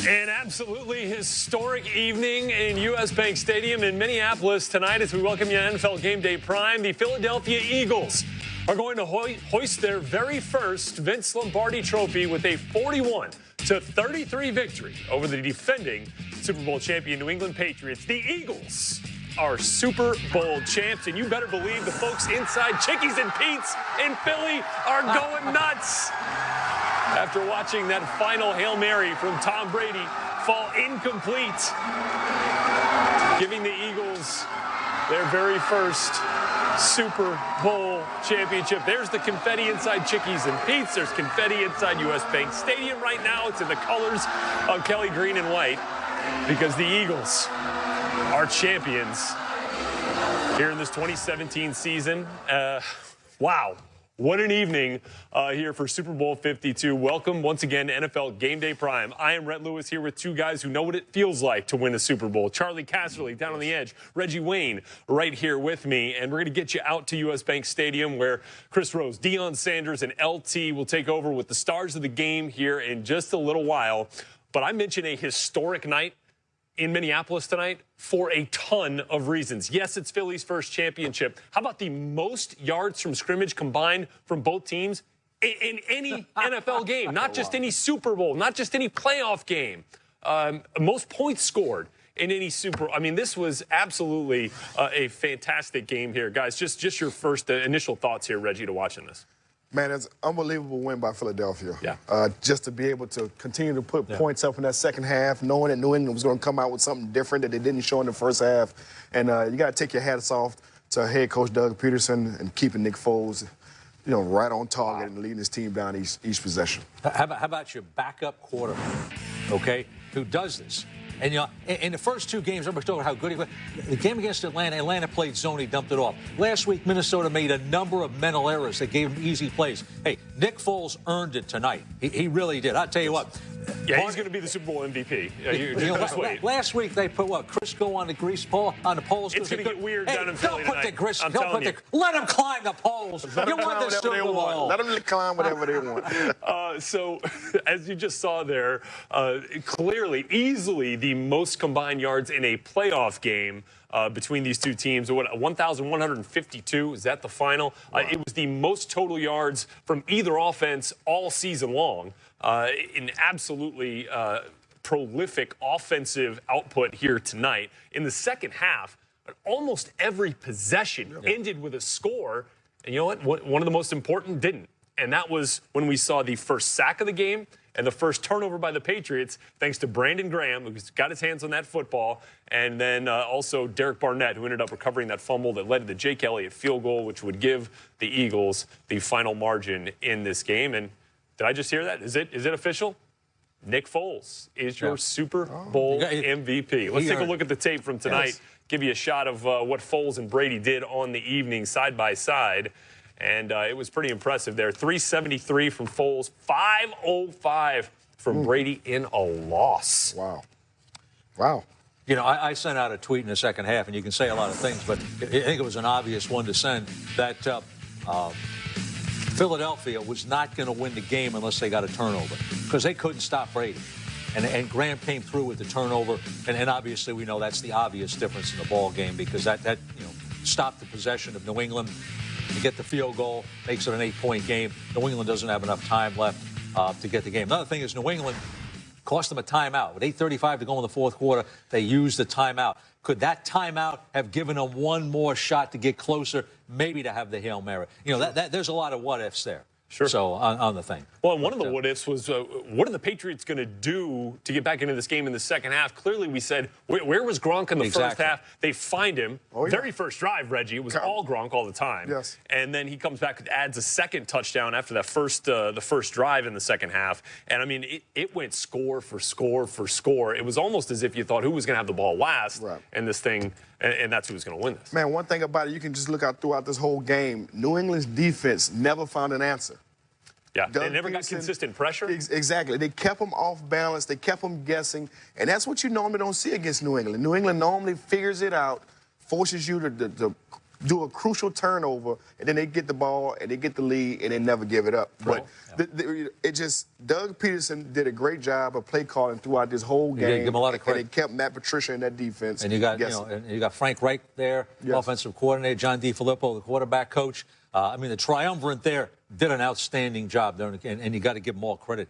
An absolutely historic evening in U.S. Bank Stadium in Minneapolis tonight as we welcome you to NFL Game Day Prime. The Philadelphia Eagles are going to hoist their very first Vince Lombardi trophy with a 41-33 victory over the defending Super Bowl champion New England Patriots. The Eagles are Super Bowl champs, and you better believe the folks inside Chickies and Pete's in Philly are going nuts after watching that final Hail Mary from Tom Brady fall incomplete, giving the Eagles their very first Super Bowl championship. There's the confetti inside Chickies and Pete's. There's confetti inside U.S. Bank Stadium right now. It's in the colors of Kelly green and white because the Eagles are champions here in this 2017 season. Wow. What an evening here for Super Bowl 52. Welcome once again to NFL Game Day Prime. I am Rhett Lewis here with two guys who know what it feels like to win a Super Bowl. Charlie Casserly down on the edge, Reggie Wayne right here with me. And we're going to get you out to U.S. Bank Stadium where Chris Rose, Deion Sanders, and LT will take over with the stars of the game here in just a little while. But I mentioned a historic night in Minneapolis tonight for a ton of reasons. Yes, it's Philly's first championship. How about the most yards from scrimmage combined from both teams in any NFL game? Not just any Super Bowl, not just any playoff game. Most points scored in any Super. I mean, this was absolutely a fantastic game here, guys. Just your first initial thoughts here, Reggie, to watching this. Man, it's an unbelievable win by Philadelphia. Yeah. Just to be able to continue to put points up in that second half, knowing that New England was going to come out with something different that they didn't show in the first half. And you got to take your hats off to head coach Doug Peterson and keeping Nick Foles, you know, right on target and leading his team down each possession. How about your backup quarterback, okay, who does this? And, you know, in the first two games, everybody's talking about how good he was. The game against Atlanta played zone, he dumped it off. Last week, Minnesota made a number of mental errors that gave him easy plays. Hey, Nick Foles earned it tonight. He really did. I'll tell you what. Yeah, he's going to be the Super Bowl MVP. Last week, they put, what, Crisco on the poles? It's going to get weird down in Philly tonight. Let him climb the poles. You won the Super Bowl. Let them climb whatever they want. So, as you just saw there, clearly, easily the most combined yards in a playoff game between these two teams. What, 1,152? Is that the final? Wow. It was the most total yards from either offense all season long. An absolutely prolific offensive output here tonight. In the second half, almost every possession ended with a score. And you know what? One of the most important didn't. And that was when we saw the first sack of the game and the first turnover by the Patriots, thanks to Brandon Graham, who's got his hands on that football, and then also Derek Barnett, who ended up recovering that fumble that led to the Jake Elliott field goal, which would give the Eagles the final margin in this game. And did I just hear that? Is it official? Nick Foles is your Super Bowl MVP. Let's take a look at the tape from tonight, give you a shot of what Foles and Brady did on the evening side by side. And it was pretty impressive there. 373 from Foles, 505 from Brady in a loss. Wow. Wow. You know, I sent out a tweet in the second half, and you can say a lot of things, but I think it was an obvious one to send, that Philadelphia was not going to win the game unless they got a turnover, because they couldn't stop Brady. And Graham came through with the turnover, and obviously we know that's the obvious difference in the ball game, because that you know, stopped the possession of New England. You get the field goal, makes it an 8-point game. New England doesn't have enough time left to get the game. Another thing is New England cost them a timeout. With 8:35 to go in the fourth quarter, they used the timeout. Could that timeout have given them one more shot to get closer, maybe to have the Hail Mary? You know, there's a lot of what-ifs there. Sure. So on the thing. Well, one of the what-ifs was, what are the Patriots going to do to get back into this game in the second half? Clearly, we said, where was Gronk in the first half? They find him. Very first drive, Reggie. It was all Gronk all the time. Yes. And then he comes back and adds a second touchdown after that the first drive in the second half. And, I mean, it went score for score for score. It was almost as if you thought who was going to have the ball last in this thing, and that's who was going to win this. Man, one thing about it, you can just look out throughout this whole game. New England's defense never found an answer. Yeah, they never got consistent pressure. Exactly. They kept them off balance. They kept them guessing. And that's what you normally don't see against New England. New England normally figures it out, forces you to do a crucial turnover, and then they get the ball and they get the lead and they never give it up. But it just Doug Peterson did a great job of play calling throughout this whole game. Give him a lot of credit. And they kept Matt Patricia in that defense. And you got and you got Frank Reich there, offensive coordinator, John DeFilippo, the quarterback coach. I mean, the triumvirate there did an outstanding job, and you got to give them all credit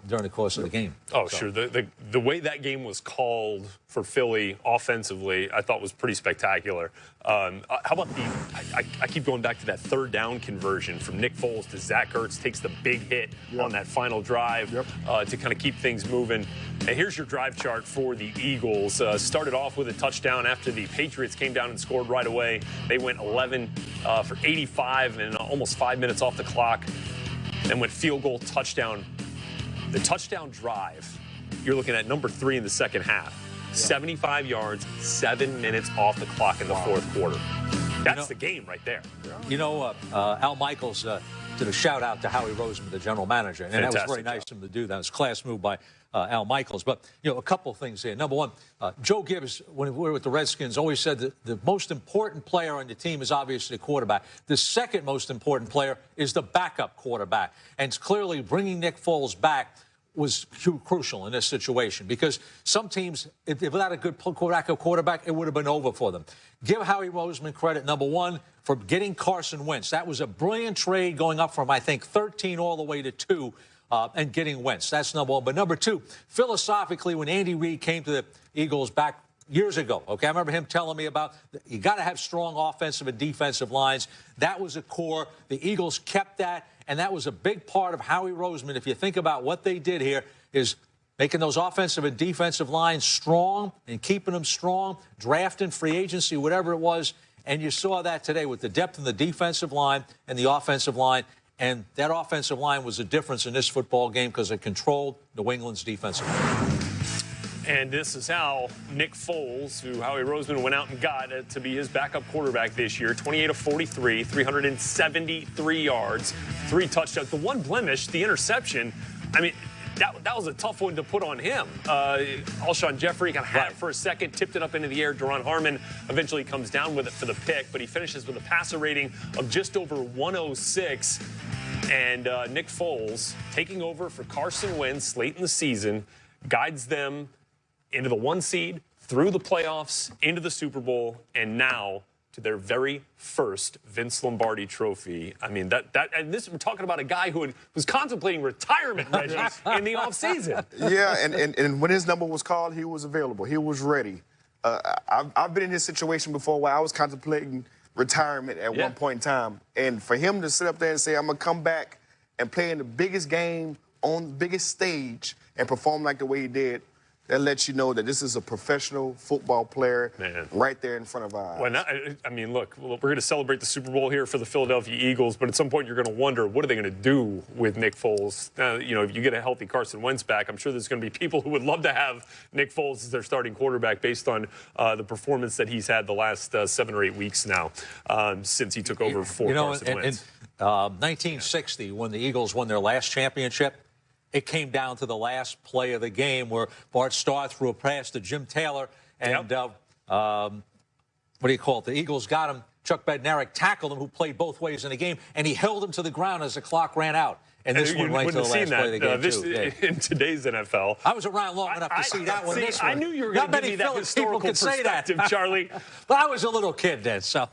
during the course of the game. Oh, sure. The way that game was called for Philly offensively, I thought was pretty spectacular. How about I keep going back to that third down conversion from Nick Foles to Zach Ertz, takes the big hit on that final drive to kind of keep things moving. And here's your drive chart for the Eagles. Started off with a touchdown after the Patriots came down and scored right away. They went 11 for 85 and almost 5 minutes off the clock. Then went field goal, touchdown. The touchdown drive, you're looking at number 3 in the second half. 75 yards, 7 minutes off the clock in the fourth quarter. That's the game right there. You know, Al Michaels did a shout-out to Howie Roseman, the general manager, and that was very nice of him to do that. It was a class move by Al Michaels. But, you know, a couple of things here. Number one, Joe Gibbs, when we were with the Redskins, always said that the most important player on the team is obviously the quarterback. The second most important player is the backup quarterback. And clearly bringing Nick Foles back was crucial in this situation because some teams, if without a good backup quarterback, it would have been over for them. Give Howie Roseman credit, number one, for getting Carson Wentz. That was a brilliant trade going up from, I think, 13 all the way to 2 and getting Wentz. That's number one. But number two, philosophically, when Andy Reid came to the Eagles back years ago, okay, I remember him telling me about you got to have strong offensive and defensive lines. That was a core. The Eagles kept that. And that was a big part of Howie Roseman. If you think about what they did here, is making those offensive and defensive lines strong and keeping them strong, drafting, free agency, whatever it was. And you saw that today with the depth in the defensive line and the offensive line. And that offensive line was the difference in this football game because it controlled New England's defensive line. And this is how Nick Foles, who Howie Roseman went out and got to be his backup quarterback this year, 28 of 43, 373 yards, 3 touchdowns. The one blemish, the interception, I mean, that was a tough one to put on him. Alshon Jeffrey kind of had it for a second, tipped it up into the air. Duron Harmon eventually comes down with it for the pick, but he finishes with a passer rating of just over 106. And Nick Foles, taking over for Carson Wentz late in the season, guides them into the 1 seed, through the playoffs, into the Super Bowl, and now to their very first Vince Lombardi trophy. I mean, and this, we're talking about a guy who was contemplating retirement, Reggie, in the offseason. Yeah, and when his number was called, he was available. He was ready. I've been in this situation before where I was contemplating retirement at one point in time. And for him to sit up there and say, I'm going to come back and play in the biggest game on the biggest stage and perform like the way he did, that lets you know that this is a professional football player right there in front of our eyes. Well, now, I mean, look, we're going to celebrate the Super Bowl here for the Philadelphia Eagles, but at some point you're going to wonder, what are they going to do with Nick Foles? You know, if you get a healthy Carson Wentz back, I'm sure there's going to be people who would love to have Nick Foles as their starting quarterback based on the performance that he's had the last 7 or 8 weeks now since he took over for Carson Wentz. In 1960, when the Eagles won their last championship, it came down to the last play of the game where Bart Starr threw a pass to Jim Taylor, and what do you call it? The Eagles got him. Chuck Bednarik tackled him, who played both ways in the game, and he held him to the ground as the clock ran out. And this one right to the last play of the game, too. In today's NFL. I was around long enough to see that one. I knew you were going to give me that historical perspective, Charlie. But I was a little kid then, so.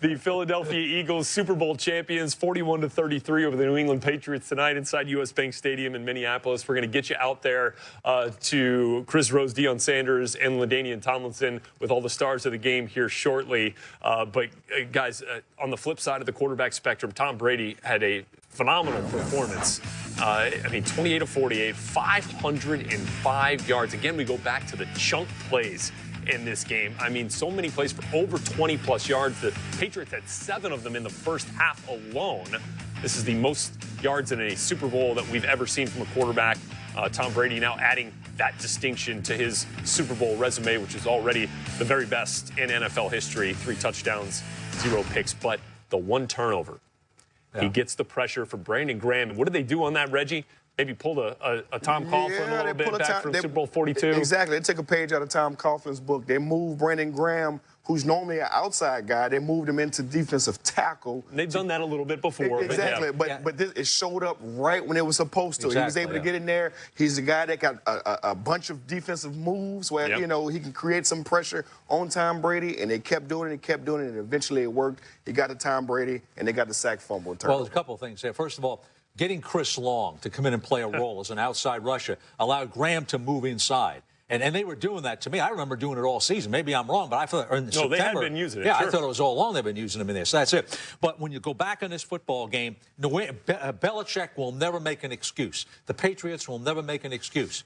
The Philadelphia Eagles, Super Bowl champions, 41-33 over the New England Patriots tonight inside U.S. Bank Stadium in Minneapolis. We're going to get you out there to Chris Rose, Deion Sanders, and LaDainian Tomlinson with all the stars of the game here shortly. But, guys, on the flip side of the quarterback spectrum, Tom Brady had a phenomenal performance. I mean, 28 of 48, 505 yards. Again, we go back to the chunk plays in this game. I mean, so many plays for over 20-plus yards. The Patriots had 7 of them in the first half alone. This is the most yards in a Super Bowl that we've ever seen from a quarterback. Tom Brady now adding that distinction to his Super Bowl resume, which is already the very best in NFL history. 3 touchdowns, 0 picks, but the 1 turnover. He gets the pressure from Brandon Graham. And what did they do on that, Reggie? Maybe pulled a Tom Coughlin a little bit back from Super Bowl 42. Exactly. They took a page out of Tom Coughlin's book. They moved Brandon Graham who's normally an outside guy. They moved him into defensive tackle. They've done that a little bit before. Exactly, but it showed up right when it was supposed to. He was able to get in there. He's a guy that got a bunch of defensive moves where, you know, he can create some pressure on Tom Brady, and they kept doing it and kept doing it, and eventually it worked. He got to Tom Brady, and they got the sack fumble return. Well, there's a couple of things there. First of all, getting Chris Long to come in and play a role as an outside rusher allowed Graham to move inside. And they were doing that to me. I remember doing it all season. Maybe I'm wrong, but I thought in September. No, they had been using it. Yeah, sure. I thought it was all along they've been using him in there. So that's it. But when you go back on this football game, Belichick will never make an excuse. The Patriots will never make an excuse.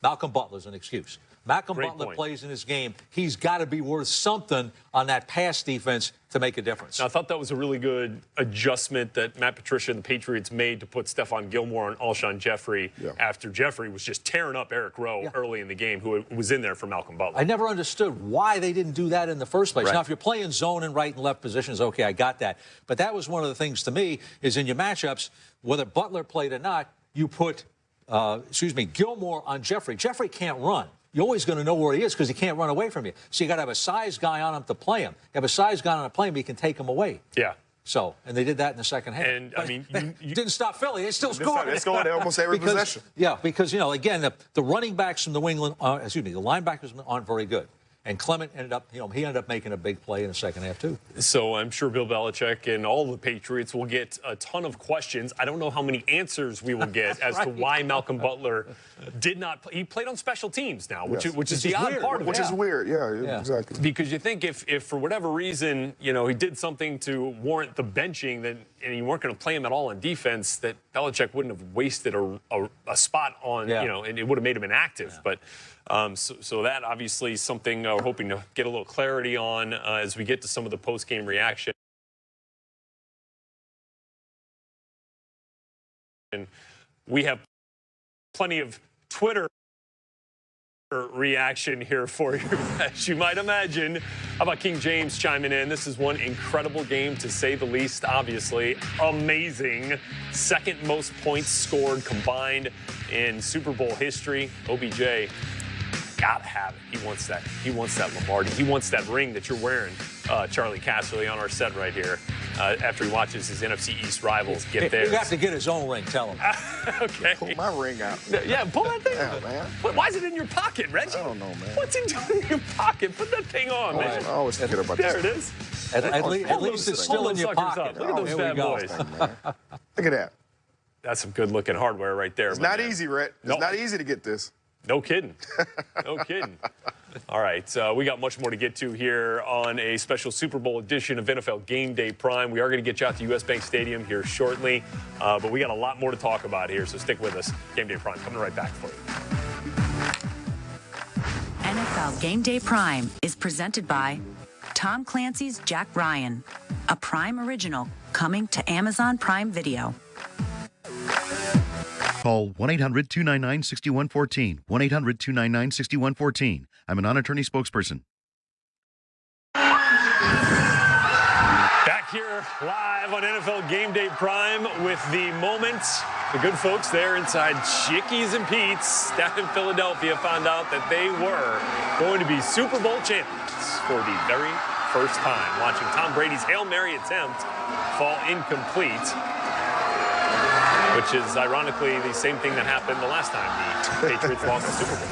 Malcolm Butler's an excuse. Malcolm Butler plays in this game. He's got to be worth something on that pass defense to make a difference. Now, I thought that was a really good adjustment that Matt Patricia and the Patriots made to put Stephon Gilmore and Alshon Jeffrey after Jeffrey was just tearing up Eric Rowe early in the game, who was in there for Malcolm Butler. I never understood why they didn't do that in the first place. Now, if you're playing zone and right and left positions, okay, I got that. But that was one of the things to me is in your matchups, whether Butler played or not, you put, Gilmore on Jeffrey. Jeffrey can't run. You're always going to know where he is because he can't run away from you. So you got to have a size guy on him to play him. You have a size guy on him to play him, he can take him away. Yeah. So, and they did that in the second half. And, I mean, you didn't stop Philly. They still scored. They scored almost every possession. Yeah, because, you know, again, the running backs from New England, the linebackers aren't very good. And Clement ended up, he ended up making a big play in the second half, too. So I'm sure Bill Belichick and all the Patriots will get a ton of questions. I don't know how many answers we will get as to why Malcolm Butler did not play. He played on special teams now, which is the odd part of it. Which is weird, yeah, exactly. Because you think if for whatever reason, you know, he did something to warrant the benching, and you weren't going to play him at all on defense, that Belichick wouldn't have wasted a spot on, you know, and it would have made him inactive. But so that obviously is something we're hoping to get a little clarity on as we get to some of the post-game reaction. And we have plenty of Twitter reaction here for you, as you might imagine. How about King James chiming in? This is one incredible game, to say the least, obviously. Amazing. Second most points scored combined in Super Bowl history. OBJ gotta have it. He wants that. He wants that Lombardi. He wants that ring that you're wearing, Charlie Casserly, on our set right here. After he watches his NFC East rivals get theirs. You have to get his own ring. Tell him. Okay. Pull my ring out. Yeah, pull that thing out, man. Why is it in your pocket, Reggie? I don't know, man. What's it doing in your pocket? Put that thing on, man. I always forget about this. There it is. At least it's still in your pocket. Look at those bad boys. Look at that. That's some good-looking hardware right there. It's not easy, Rhett. It's not easy to get this. No kidding. No kidding. All right, we got much more to get to here on a special Super Bowl edition of NFL Game Day Prime. We are going to get you out to US Bank Stadium here shortly, but we got a lot more to talk about here, so stick with us. Game Day Prime coming right back for you. NFL Game Day Prime is presented by Tom Clancy's Jack Ryan, a Prime original coming to Amazon Prime Video. Call 1-800-299-6114. 1-800-299-6114. I'm a non-attorney spokesperson. Back here live on NFL Game Day Prime with the moment. The good folks there inside Chickies and Pete's down in Philadelphia found out that they were going to be Super Bowl champions for the very first time. Watching Tom Brady's Hail Mary attempt fall incomplete, which is ironically the same thing that happened the last time the Patriots lost the Super Bowl.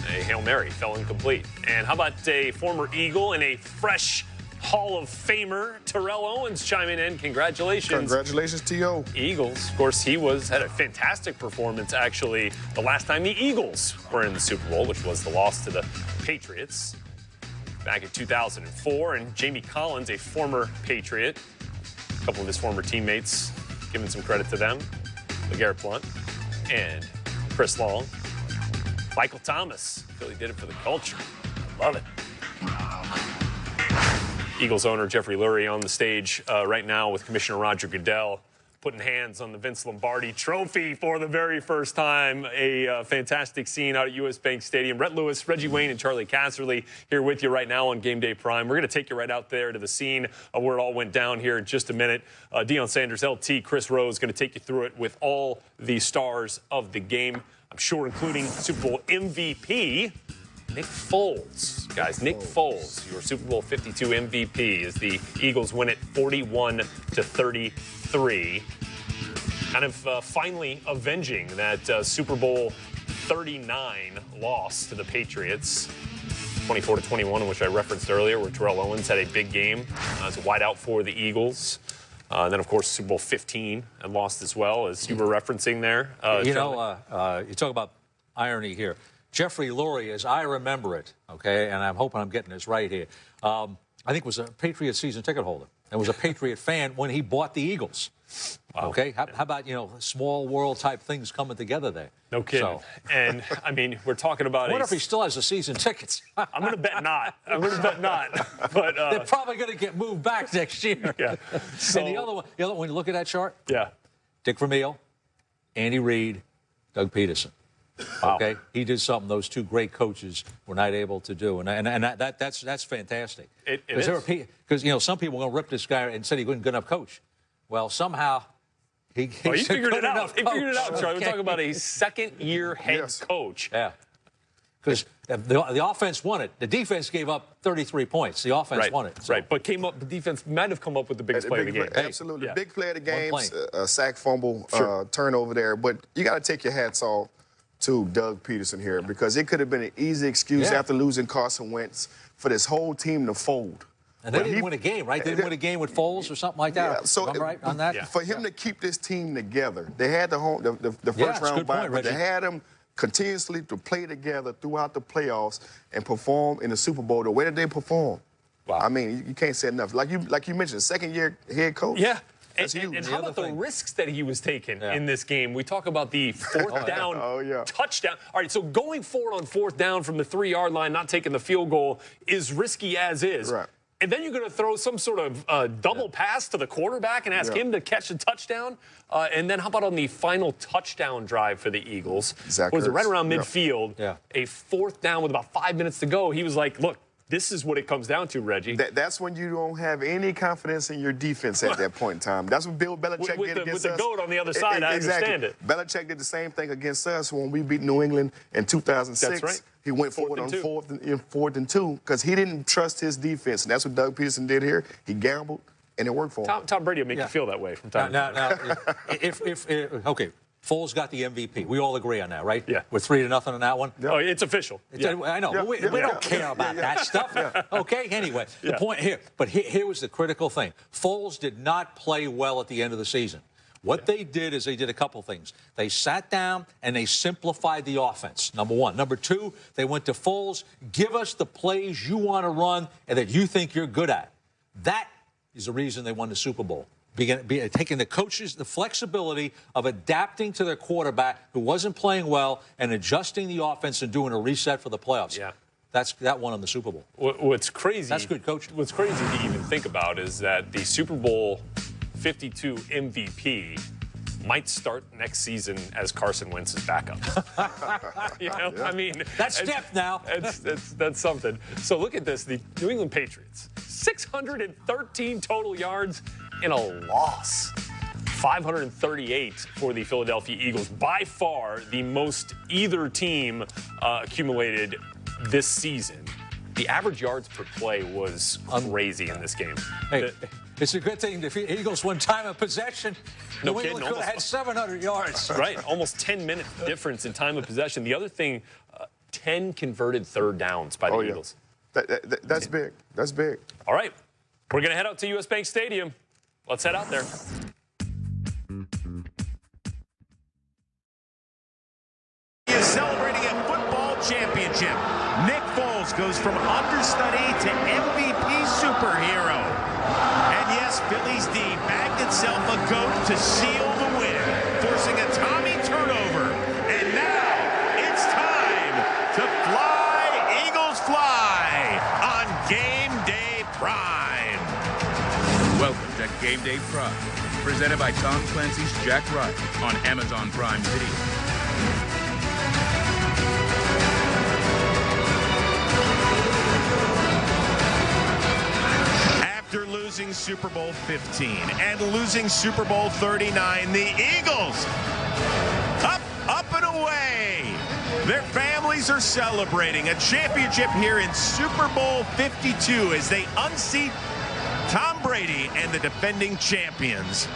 A Hail Mary fell incomplete. And how about a former Eagle and a fresh Hall of Famer, Terrell Owens, chiming in? Congratulations. Congratulations to you. Eagles. Of course, he had a fantastic performance, actually, the last time the Eagles were in the Super Bowl, which was the loss to the Patriots back in 2004. And Jamie Collins, a former Patriot, a couple of his former teammates, giving some credit to them. LeGarrette Blount and Chris Long. Michael Thomas, Philly did it for the culture. Love it. Eagles owner Jeffrey Lurie on the stage right now with Commissioner Roger Goodell, putting hands on the Vince Lombardi trophy for the very first time. A fantastic scene out at US Bank Stadium. Rhett Lewis, Reggie Wayne, and Charlie Casserly here with you right now on Game Day Prime. We're going to take you right out there to the scene of where it all went down here in just a minute. Deion Sanders, LT, Chris Rose, going to take you through it with all the stars of the game. I'm sure including Super Bowl MVP Nick Foles, guys. Nick Foles, your Super Bowl 52 MVP, as the Eagles win it 41-33. Kind of finally avenging that Super Bowl 39 loss to the Patriots. 24-21, which I referenced earlier, where Terrell Owens had a big game as a wideout for the Eagles. And then, of course, Super Bowl 15 and lost as well, as you were referencing there. You talk about irony here. Jeffrey Lurie, as I remember it, okay, and I'm hoping I'm getting this right here, I think was a Patriot season ticket holder and was a Patriot fan when he bought the Eagles. Wow. Okay, how about, small world type things coming together there? No kidding. So. And, I mean, we're talking about I wonder if he still has the season tickets. I'm going to bet not. But they're probably going to get moved back next year. Yeah. So, and the other one, when you look at that chart, yeah, Dick Vermeil, Andy Reid, Doug Peterson. Wow. Okay, he did something those two great coaches were not able to do, and that's fantastic. Because some people are going to rip this guy and said he wasn't good enough coach. Well, somehow he figured it out. He figured it out, Charlie. Okay. We're talking about a second-year head coach. Yeah. Because the offense won it. The defense gave up 33 points. The offense won it. So. Right, but the defense might have come up with the biggest play of the game. Absolutely. Hey, big play of the game, a sack, fumble, turnover there. But you got to take your hats off to Doug Peterson here, because it could have been an easy excuse after losing Carson Wentz for this whole team to fold. And they didn't win a game, right? They didn't win a game with Foles or something like that. Yeah, so I'm right on that? Yeah. For him to keep this team together, they had the first round bye, but they had them continuously to play together throughout the playoffs and perform in the Super Bowl the way that they perform. Wow. I mean, you can't say enough. Like you mentioned, second-year head coach. Yeah. That's huge. And how about the risks that he was taking in this game? We talk about the fourth down touchdown. All right, so going forward on fourth down from the 3-yard line, not taking the field goal, is risky as is. Right. And then you're going to throw some sort of double pass to the quarterback and ask him to catch a touchdown. And then how about on the final touchdown drive for the Eagles? Was it right around midfield? Yeah. A fourth down with about 5 minutes to go. He was like, look, this is what it comes down to, Reggie. That's when you don't have any confidence in your defense at that point in time. That's what Bill Belichick did against us. With the GOAT on the other side, I understand it. Belichick did the same thing against us when we beat New England in 2006. That's right. He went forward on fourth and two because he didn't trust his defense. And that's what Doug Peterson did here. He gambled, and it worked for him. Tom Brady will make you feel that way from time to time. Now, okay. Foles got the MVP. We all agree on that, right? Yeah. We're 3-0 on that one. Oh, it's official. I know. We don't care about that stuff. Okay. Anyway, the point here. But here was the critical thing. Foles did not play well at the end of the season. What they did is they did a couple things. They sat down and they simplified the offense, number one. Number two, they went to Foles, give us the plays you want to run and that you think you're good at. That is the reason they won the Super Bowl. Taking the coaches, the flexibility of adapting to their quarterback who wasn't playing well and adjusting the offense and doing a reset for the playoffs. Yeah. That won them the Super Bowl. What's crazy. That's good coaching. What's crazy to even think about is that the Super Bowl 52 MVP might start next season as Carson Wentz's backup. I mean, that's depth now. That's something. So look at this: the New England Patriots, 613 total yards in a loss. 538 for the Philadelphia Eagles. By far the most either team accumulated this season. The average yards per play was crazy in this game. Hey, it's a good thing the Eagles won time of possession. No New kidding. England could have had 700 yards. Right, almost 10-minute difference in time of possession. The other thing, 10 converted third downs by the Eagles. That's big. That's big. All right, we're going to head out to US Bank Stadium. Let's head out there. He is celebrating a football championship. Nick Foles goes from understudy to MVP superhero. And yes, Philly's D bagged itself a GOAT to seal the win, forcing a Tommy turnover. And now it's time to fly, Eagles fly, on Game Day Prime. Welcome to Game Day Prime, presented by Tom Clancy's Jack Ryan on Amazon Prime Video. After losing Super Bowl 15 and losing Super Bowl 39, the Eagles up and away. Their family Phillies are celebrating a championship here in Super Bowl 52 as they unseat Tom Brady and the defending champions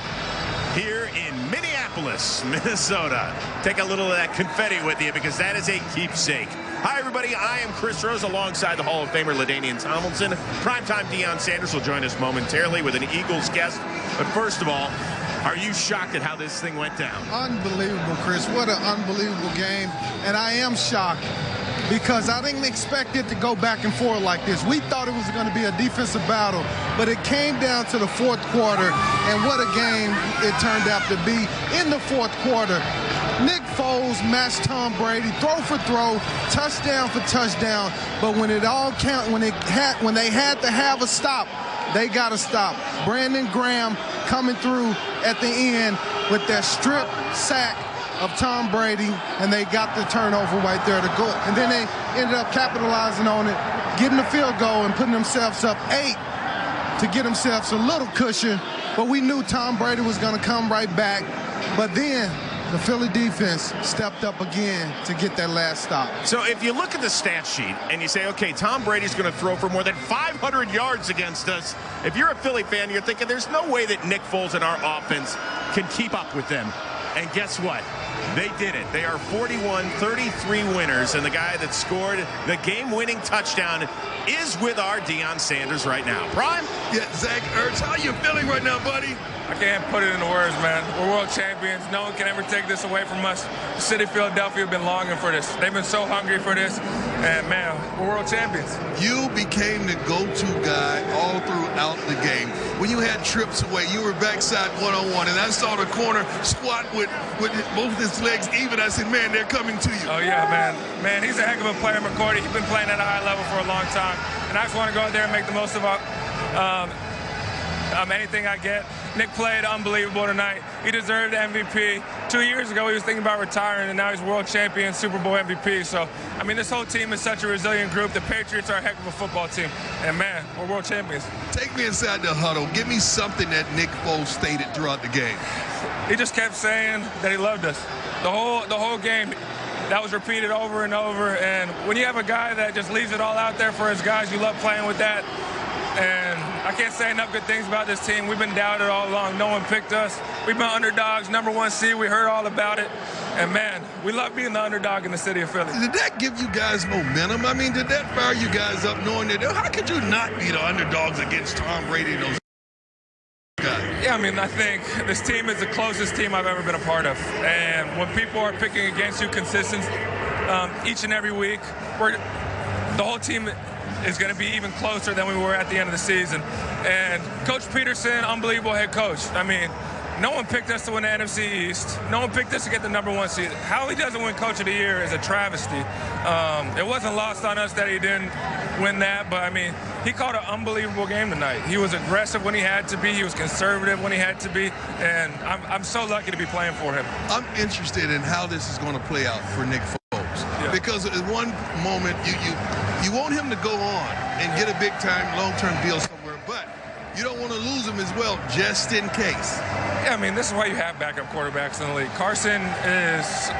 here in Minneapolis, Minnesota. Take a little of that confetti with you because that is a keepsake. Hi, everybody. I am Chris Rose alongside the Hall of Famer LaDainian Tomlinson. Primetime Deion Sanders will join us momentarily with an Eagles guest. But first of all, are you shocked at how this thing went down? Unbelievable, Chris. What an unbelievable game. And I am shocked because I didn't expect it to go back and forth like this. We thought it was going to be a defensive battle, but it came down to the fourth quarter, and what a game it turned out to be. In the fourth quarter, Nick Foles matched Tom Brady throw for throw, touchdown for touchdown, but when it all count, when they had to have a stop, they got to stop. Brandon Graham coming through at the end with that strip sack of Tom Brady, and they got the turnover right there to go. And then they ended up capitalizing on it, getting the field goal and putting themselves up 8 to get themselves a little cushion. But we knew Tom Brady was going to come right back. But then the Philly defense stepped up again to get that last stop. So if you look at the stat sheet and you say, okay, Tom Brady's going to throw for more than 500 yards against us, if you're a Philly fan, you're thinking there's no way that Nick Foles and our offense can keep up with them. And guess what? They did it. They are 41-33 winners, and the guy that scored the game-winning touchdown is with our Deion Sanders right now. Prime? Yeah, Zach Ertz, how you feeling right now, buddy? I can't put it into words, man. We're world champions. No one can ever take this away from us. The city of Philadelphia have been longing for this. They've been so hungry for this. And, man, we're world champions. You became the go-to guy all throughout the game. When you had trips away, you were backside one-on-one, and I saw the corner squat with both his legs even. I said, man, they're coming to you. Oh, yeah, man. Man, he's a heck of a player, McCourty. He's been playing at a high level for a long time. And I just want to go out there and make the most of anything I get. Nick played unbelievable tonight. He deserved the MVP. 2 years ago, he was thinking about retiring, and now he's world champion, Super Bowl MVP. So, I mean, this whole team is such a resilient group. The Patriots are a heck of a football team. And, man, we're world champions. Take me inside the huddle. Give me something that Nick Foles stated throughout the game. He just kept saying that he loved us. The whole game, that was repeated over and over. And when you have a guy that just leaves it all out there for his guys, you love playing with that. And I can't say enough good things about this team. We've been doubted all along. No one picked us. We've been underdogs, #1 seed. We heard all about it. And, man, we love being the underdog in the city of Philly. Did that give you guys momentum? I mean, did that fire you guys up knowing that, how could you not be the underdogs against Tom Brady and those guys? Yeah, I mean, I think this team is the closest team I've ever been a part of. And when people are picking against you consistently each and every week, the whole team is going to be even closer than we were at the end of the season. And Coach Peterson, unbelievable head coach. I mean, no one picked us to win the NFC East. No one picked us to get the #1 seed. How he doesn't win Coach of the Year is a travesty. It wasn't lost on us that he didn't win that, but, I mean, he called an unbelievable game tonight. He was aggressive when he had to be. He was conservative when he had to be. And I'm so lucky to be playing for him. I'm interested in how this is going to play out for Nick Foles. Yeah. Because at one moment, you want him to go on and get a big-time, long-term deal somewhere, but you don't want to lose him as well, just in case. Yeah, I mean, this is why you have backup quarterbacks in the league. Carson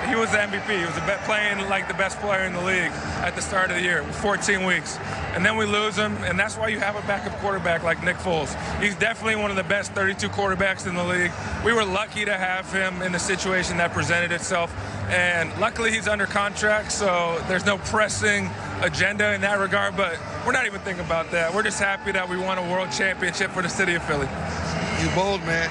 he was the MVP. He was playing like the best player in the league at the start of the year, 14 weeks. And then we lose him, and that's why you have a backup quarterback like Nick Foles. He's definitely one of the best 32 quarterbacks in the league. We were lucky to have him in the situation that presented itself. And luckily he's under contract, so there's no pressing agenda in that regard, but we're not even thinking about that. We're just happy that we won a world championship for the city of Philly. You bold, man.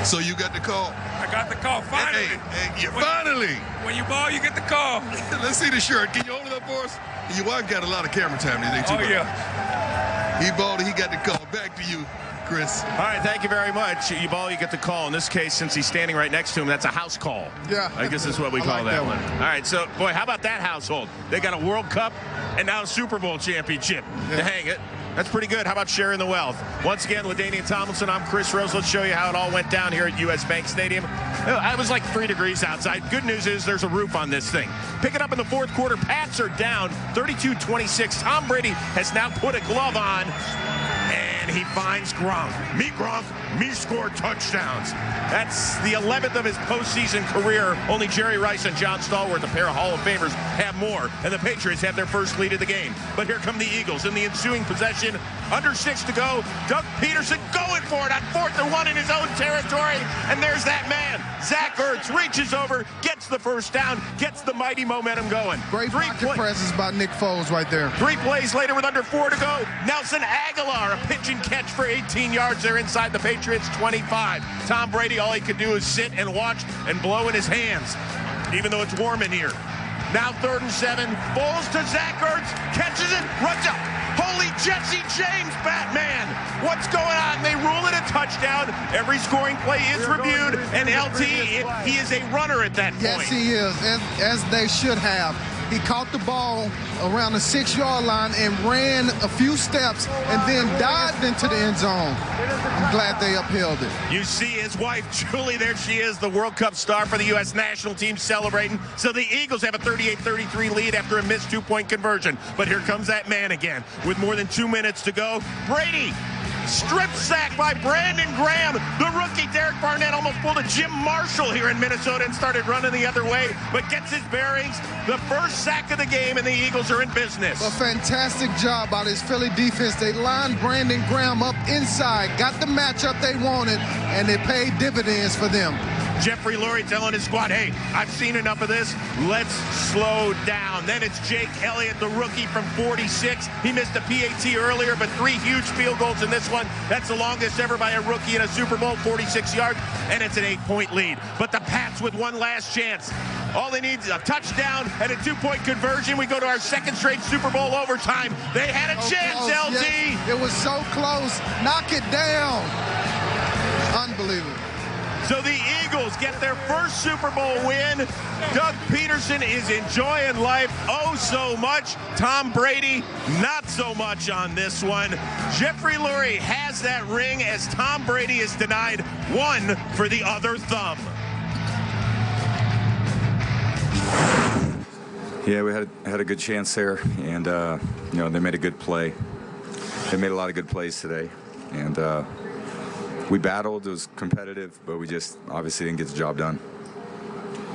So you got the call. I got the call, finally. Hey, finally. When you ball, you get the call. Let's see the shirt. Can you hold it up for us? Your wife got a lot of camera time today, too. Oh, yeah. He balled, he got the call. Back to you, Chris. All right, thank you very much. You ball, you get the call. In this case, since he's standing right next to him, that's a house call. Yeah. I guess that's what we call that one. All right, so, boy, how about that household? They got a World Cup and now a Super Bowl championship to hang it. That's pretty good. How about sharing the wealth? Once again, LaDainian Tomlinson, I'm Chris Rose. Let's show you how it all went down here at US Bank Stadium. It was like 3 degrees outside. Good news is there's a roof on this thing. Pick it up in the fourth quarter. Pats are down 32-26. Tom Brady has now put a glove on, and he finds Gronk. Meet Gronk. me score touchdowns. That's the 11th of his postseason career. Only Jerry Rice and John Stallworth, a pair of Hall of Famers, have more. And the Patriots have their first lead of the game. But here come the Eagles in the ensuing possession. Under 6 to go. Doug Peterson going for it on 4th and 1 in his own territory. And there's that man. Zach Ertz reaches over, gets the first down, gets the mighty momentum going. Great pocket presses by Nick Foles right there. 3 plays later with under 4 to go. Nelson Aguilar, a pitch and catch for 18 yards there inside the Patriots 25. Tom Brady, all he could do is sit and watch and blow in his hands, even though it's warm in here. Now 3rd and 7. Foles to Zach Ertz, catches it, runs up. Holy Jesse James, Batman! What's going on? They rule it a touchdown. Every scoring play is reviewed, and LT, he is a runner at that point. Yes, he is, as they should have. He caught the ball around the 6-yard line and ran a few steps and then dived into the end zone. I'm glad they upheld it. You see his wife, Julie, there she is, the World Cup star for the U.S. national team celebrating. So the Eagles have a 38-33 lead after a missed 2-point conversion. But here comes that man again with more than 2 minutes to go. Brady. Strip sack by Brandon Graham. The rookie Derek Barnett almost pulled a Jim Marshall here in Minnesota and started running the other way, but gets his bearings. The first sack of the game, and the Eagles are in business. A fantastic job by this Philly defense. They lined Brandon Graham up inside, got the matchup they wanted, and it paid dividends for them. Jeffrey Lurie telling his squad, hey, I've seen enough of this. Let's slow down. Then it's Jake Elliott, the rookie from 46. He missed a PAT earlier, but 3 huge field goals in this one. That's the longest ever by a rookie in a Super Bowl, 46 yards, and it's an 8-point lead. But the Pats with one last chance. All they need is a touchdown and a 2-point conversion. We go to our 2nd straight Super Bowl overtime. They had a chance, close. LT. Yes, it was so close. Knock it down. Unbelievable. So the Eagles get their first Super Bowl win. Doug Peterson is enjoying life oh so much. Tom Brady, not so much on this one. Jeffrey Lurie has that ring as Tom Brady is denied one for the other thumb. Yeah, we had a good chance there, and you know, they made a good play. They made a lot of good plays today, and we battled. It was competitive, but we just obviously didn't get the job done.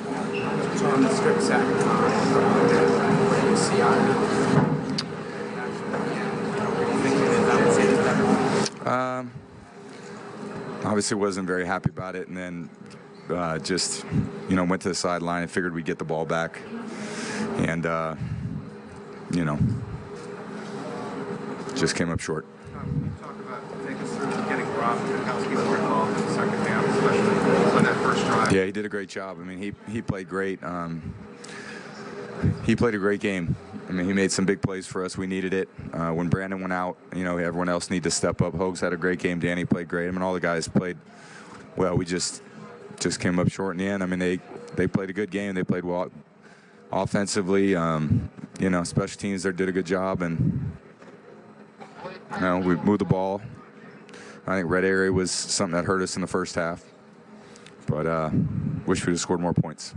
On the strip sack, what do you see out of it? Obviously wasn't very happy about it, and then just, you know, went to the sideline and figured we'd get the ball back, and you know, just came up short. Yeah, he did a great job. I mean, he played great. He played a great game. I mean, he made some big plays for us. We needed it. When Brandon went out, you know, everyone else needed to step up. Hogs had a great game. Danny played great. I mean, all the guys played well. We just came up short in the end. I mean, they played a good game. They played well offensively. You know, special teams there did a good job, and you know, we moved the ball. I think red area was something that hurt us in the first half, but wish we'd have scored more points.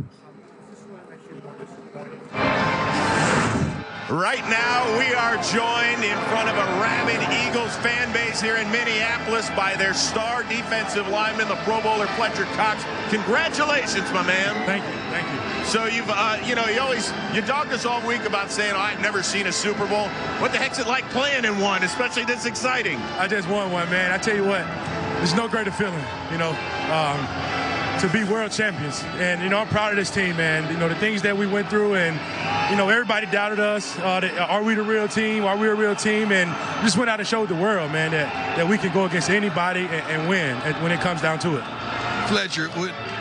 Right now, we are joined in front of a rabid Eagles fan base here in Minneapolis by their star defensive lineman, the Pro Bowler Fletcher Cox. Congratulations, my man. Thank you, thank you. So you've, you know, you dogged us all week about saying, oh, I've never seen a Super Bowl. What the heck's it like playing in one, especially this exciting? I just won one, man. I tell you what, there's no greater feeling, you know, to be world champions. And, you know, I'm proud of this team, man. You know, the things that we went through, and, you know, everybody doubted us. Are we the real team? Are we a real team? And we just went out and showed the world, man, that we can go against anybody and win when it comes down to it. Fletcher,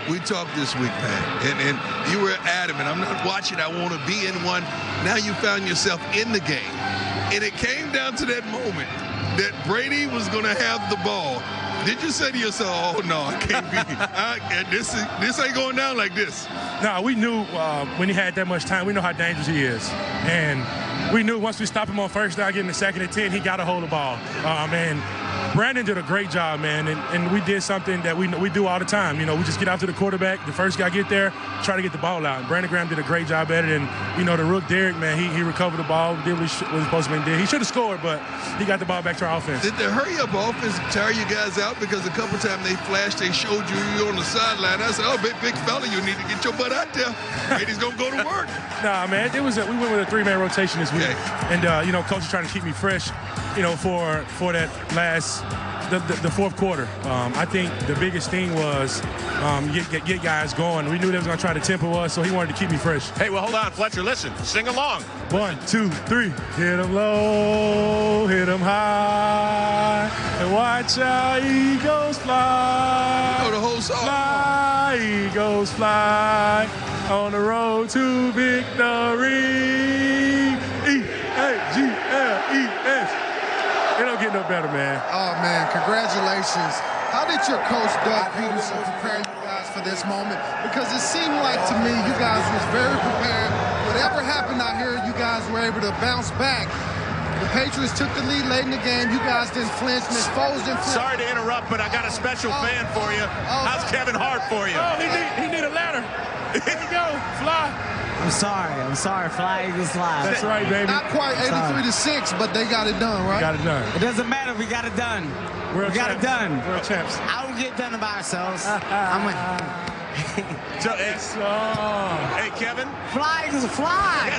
we talked this week, man, and you were adamant. I'm not watching. I want to be in one. Now you found yourself in the game. And it came down to that moment that Brady was going to have the ball. Did you say to yourself, oh, no, I can't be. This ain't going down like this? No, we knew when he had that much time, we know how dangerous he is. And we knew once we stopped him on first down, getting the 2nd and 10, he got to hold the ball. And Brandon did a great job, man, and we did something that we do all the time. You know, we just get out to the quarterback, the first guy get there, try to get the ball out. And Brandon Graham did a great job at it, and, you know, the rook Derek, man, he recovered the ball, did what he was supposed to do. He should have scored, but he got the ball back to our offense. Did the hurry-up offense tire you guys out? Because a couple times they flashed, they showed you on the sideline. I said, oh, big fella, you need to get your butt out there. Brady's going to go to work. Nah, man, we went with a 3-man rotation this week. Okay. And, you know, coach is trying to keep me fresh, you know, for that last the fourth quarter. I think the biggest thing was get guys going. We knew they was going to try to tempo us, so he wanted to keep me fresh. Hey, well, hold on, Fletcher. Listen, sing along. 1, 2, 3. Hit him low, hit him high, and watch our eagles fly. You know the whole song. Fly, eagles fly, on the road to victory. E-A-G-L-E-S. It don't get no better, man. Oh, man, congratulations. How did your coach, Doug Peterson, prepare you guys for this moment? Because it seemed like to me you guys was very prepared. Whatever happened out here, you guys were able to bounce back. The Patriots took the lead late in the game. You guys didn't flinch. Nick Foles didn't flinch. Sorry to interrupt, but I got a special fan for you. How's Kevin Hart for you? Oh, he need a ladder. Here you go, fly. I'm sorry, fly Eagles fly. That's right, baby. Not quite 83-6, but they got it done, right? Got it done. It doesn't matter, we got it done. We got it done. World champs. I don't get done by ourselves. Hey, Kevin. Fly Eagles fly.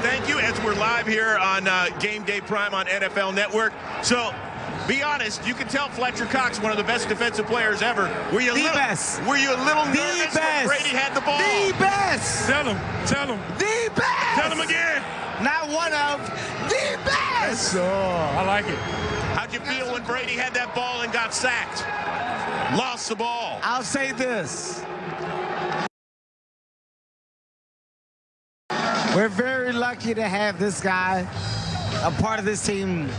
Thank you. As we're live here on Game Day Prime on NFL Network. So, be honest, you can tell Fletcher Cox, one of the best defensive players ever. Were you a little nervous when Brady had the ball? The best. Tell him. The best. Tell him again. Not one of the best. I like it. How'd you feel when Brady had that ball and got sacked? Lost the ball. I'll say this. We're very lucky to have this guy a part of this team.